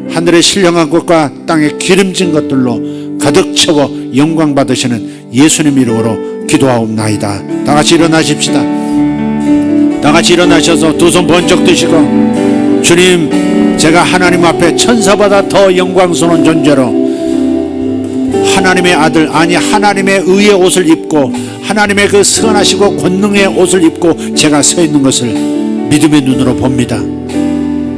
[SPEAKER 1] 하늘의 신령한 것과 땅의 기름진 것들로 가득 채워 영광 받으시는 예수님 이름으로 기도하옵나이다. 다 같이 일어나십시다. 다 같이 일어나셔서 두 손 번쩍 드시고, 주님, 제가 하나님 앞에 천사보다 더 영광스러운 존재로 하나님의 아들, 아니 하나님의 의의 옷을 입고 하나님의 그 선하시고 권능의 옷을 입고 제가 서 있는 것을 믿음의 눈으로 봅니다.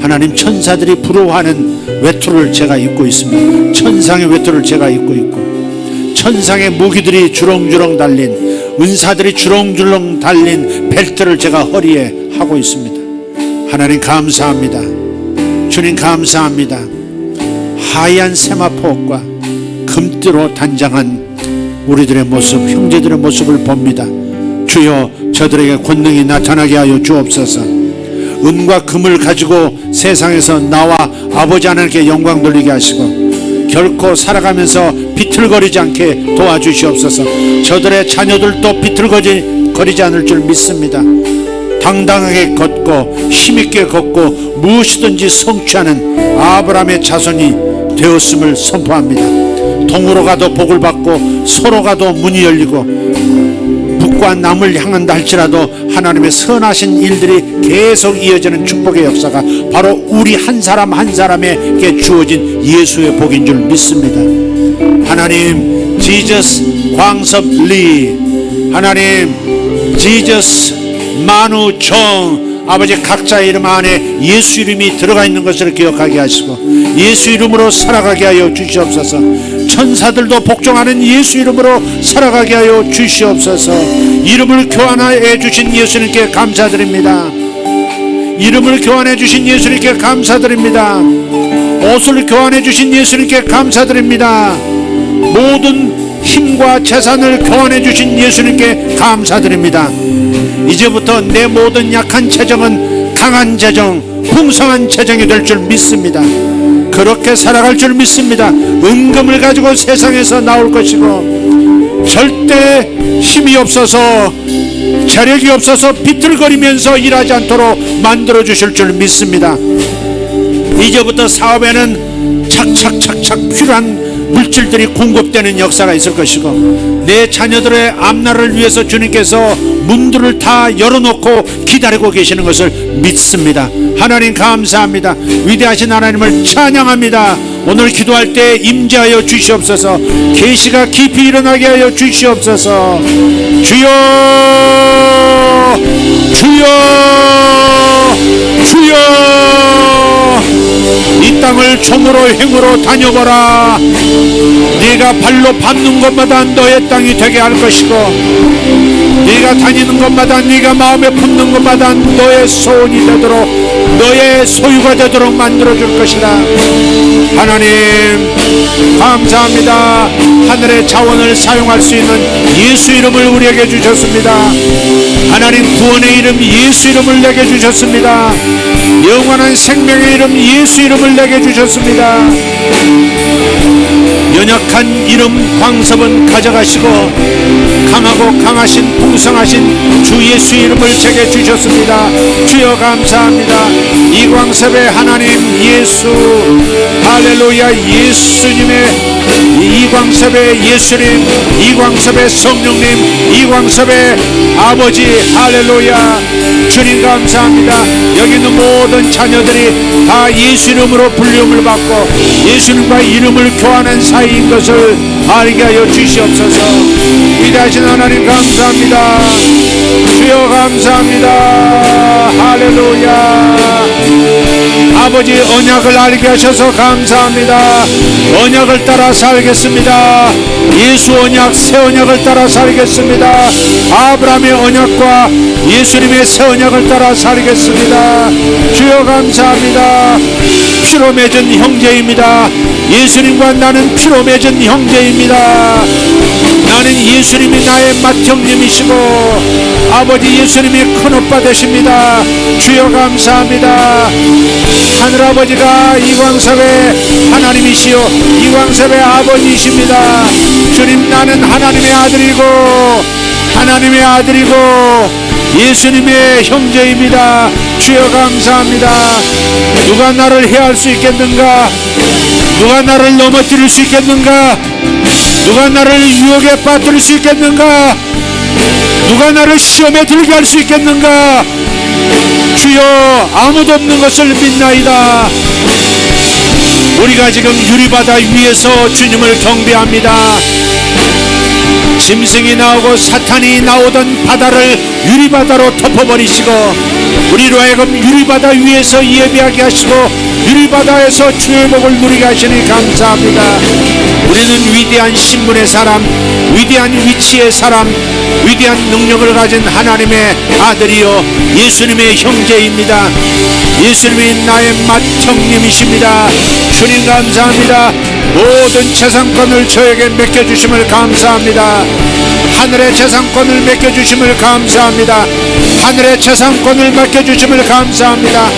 [SPEAKER 1] 하나님, 천사들이 부러워하는 외투를 제가 입고 있습니다. 천상의 외투를 제가 입고 있고, 천상의 무기들이 주렁주렁 달린, 은사들이 주렁주렁 달린 벨트를 제가 허리에 하고 있습니다. 하나님 감사합니다. 주님 감사합니다. 하얀 세마포 옷과 금띠로 단장한 우리들의 모습, 형제들의 모습을 봅니다. 주여, 저들에게 권능이 나타나게 하여 주옵소서. 은과 금을 가지고 세상에서 나와 아버지 하나님께 영광 돌리게 하시고, 결코 살아가면서 비틀거리지 않게 도와주시옵소서. 저들의 자녀들도 비틀거리지 않을 줄 믿습니다. 당당하게 걷고 힘있게 걷고 무엇이든지 성취하는 아브라함의 자손이 되었음을 선포합니다. 동으로 가도 복을 받고 서로 가도 문이 열리고, 북과 남을 향한다 할지라도 하나님의 선하신 일들이 계속 이어지는 축복의 역사가 바로 우리 한 사람 한 사람에게 주어진 예수의 복인 줄 믿습니다. 하나님, 지저스 광섭리, 하나님 지저스 만우정, 아버지 각자의 이름 안에 예수 이름이 들어가 있는 것을 기억하게 하시고 예수 이름으로 살아가게 하여 주시옵소서. 천사들도 복종하는 예수 이름으로 살아가게 하여 주시옵소서. 이름을 교환해 주신 예수님께 감사드립니다. 이름을 교환해 주신 예수님께 감사드립니다. 옷을 교환해 주신 예수님께 감사드립니다. 모든 힘과 재산을 교환해 주신 예수님께 감사드립니다. 이제부터 내 모든 약한 재정은 강한 재정, 풍성한 재정이 될 줄 믿습니다. 그렇게 살아갈 줄 믿습니다. 은금을 가지고 세상에서 나올 것이고, 절대 힘이 없어서 재력이 없어서 비틀거리면서 일하지 않도록 만들어 주실 줄 믿습니다. 이제부터 사업에는 착착착착 필요한 물질들이 공급되는 역사가 있을 것이고, 내 자녀들의 앞날을 위해서 주님께서 문들을 다 열어놓고 기다리고 계시는 것을 믿습니다. 하나님 감사합니다. 위대하신 하나님을 찬양합니다. 오늘 기도할 때 임재하여 주시옵소서. 계시가 깊이 일어나게 하여 주시옵소서. 주여, 주여, 주여, 이 땅을 총으로 행으로 다녀보라. 네가 발로 밟는 곳마다 너의 땅이 되게 할 것이고, 네가 다니는 곳마다, 네가 마음에 품는 곳마다 너의 소원이 되도록, 너의 소유가 되도록 만들어줄 것이다. 하나님 감사합니다. 하늘의 자원을 사용할 수 있는 예수 이름을 우리에게 주셨습니다. 하나님, 구원의 이름 예수 이름을 내게 주셨습니다. 영원한 생명의 이름 예수 이름을 내게 주셨습니다. 연약한 이름 광섭은 가져가시고, 강하고 강하신 풍성하신 주 예수 이름을 제게 주셨습니다. 주여 감사합니다. 이광섭의 하나님 예수, 할렐루야. 예수님의 이광섭의 예수님, 이광섭의 성령님, 이광섭의 아버지, 할렐루야. 주님 감사합니다. 여기 있는 모든 자녀들이 다 예수 이름으로 불림을 받고 예수님과 이름을 교환한 사이인 것을 알게 하여 주시옵소서. 위대하신 하나님 감사합니다. 주여 감사합니다. 할렐루야. 아버지, 언약을 알게 하셔서 감사합니다. 언약을 따라 살겠습니다. 예수 언약, 새 언약을 따라 살겠습니다. 아브라함의 언약과 예수님의 새 언약을 따라 살겠습니다. 주여 감사합니다. 피로 맺은 형제입니다. 예수님과 나는 피로 맺은 형제입니다. 나는 예수님이 나의 맏형님이시고 아버지 예수님이 큰오빠 되십니다. 주여 감사합니다. 하늘아버지가 이광섭의 하나님이시요 이광섭의 아버지이십니다. 주님, 나는 하나님의 아들이고 예수님의 형제입니다. 주여 감사합니다. 누가 나를 해할 수 있겠는가? 누가 나를 넘어뜨릴 수 있겠는가? 누가 나를 유혹에 빠뜨릴 수 있겠는가? 누가 나를 시험에 들게 할 수 있겠는가? 주여, 아무도 없는 것을 믿나이다. 우리가 지금 유리바다 위에서 주님을 경배합니다. 짐승이 나오고 사탄이 나오던 바다를 유리바다로 덮어버리시고 우리로 하여금 유리바다 위에서 예배하게 하시고 유리바다에서 주의 복을 누리게 하시니 감사합니다. 우리는 위대한 신분의 사람, 위대한 위치의 사람, 위대한 능력을 가진 하나님의 아들이요 예수님의 형제입니다. 예수님이 나의 맏형님이십니다. 주님 감사합니다. 모든 재산권을 저에게 맡겨주심을 감사합니다. 하늘의 재산권을 맡겨주심을 감사합니다. 하늘의 재산권을 맡겨주심을 감사합니다.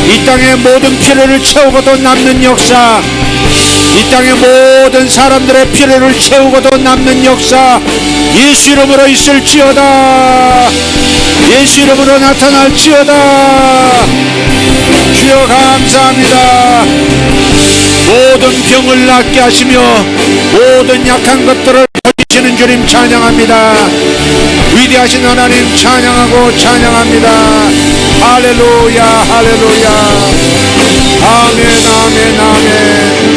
[SPEAKER 1] 이 땅의 모든 필요를 채우고도 남는 역사, 이 땅의 모든 사람들의 필요를 채우고도 남는 역사 예수 이름으로 있을지어다. 예수 이름으로 나타날지어다. 주여 감사합니다. 모든 병을 낫게 하시며 모든 약한 것들을 고치시는 주님 찬양합니다. 위대하신 하나님 찬양하고 찬양합니다. 할렐루야 할렐루야. 아멘 아멘 아멘.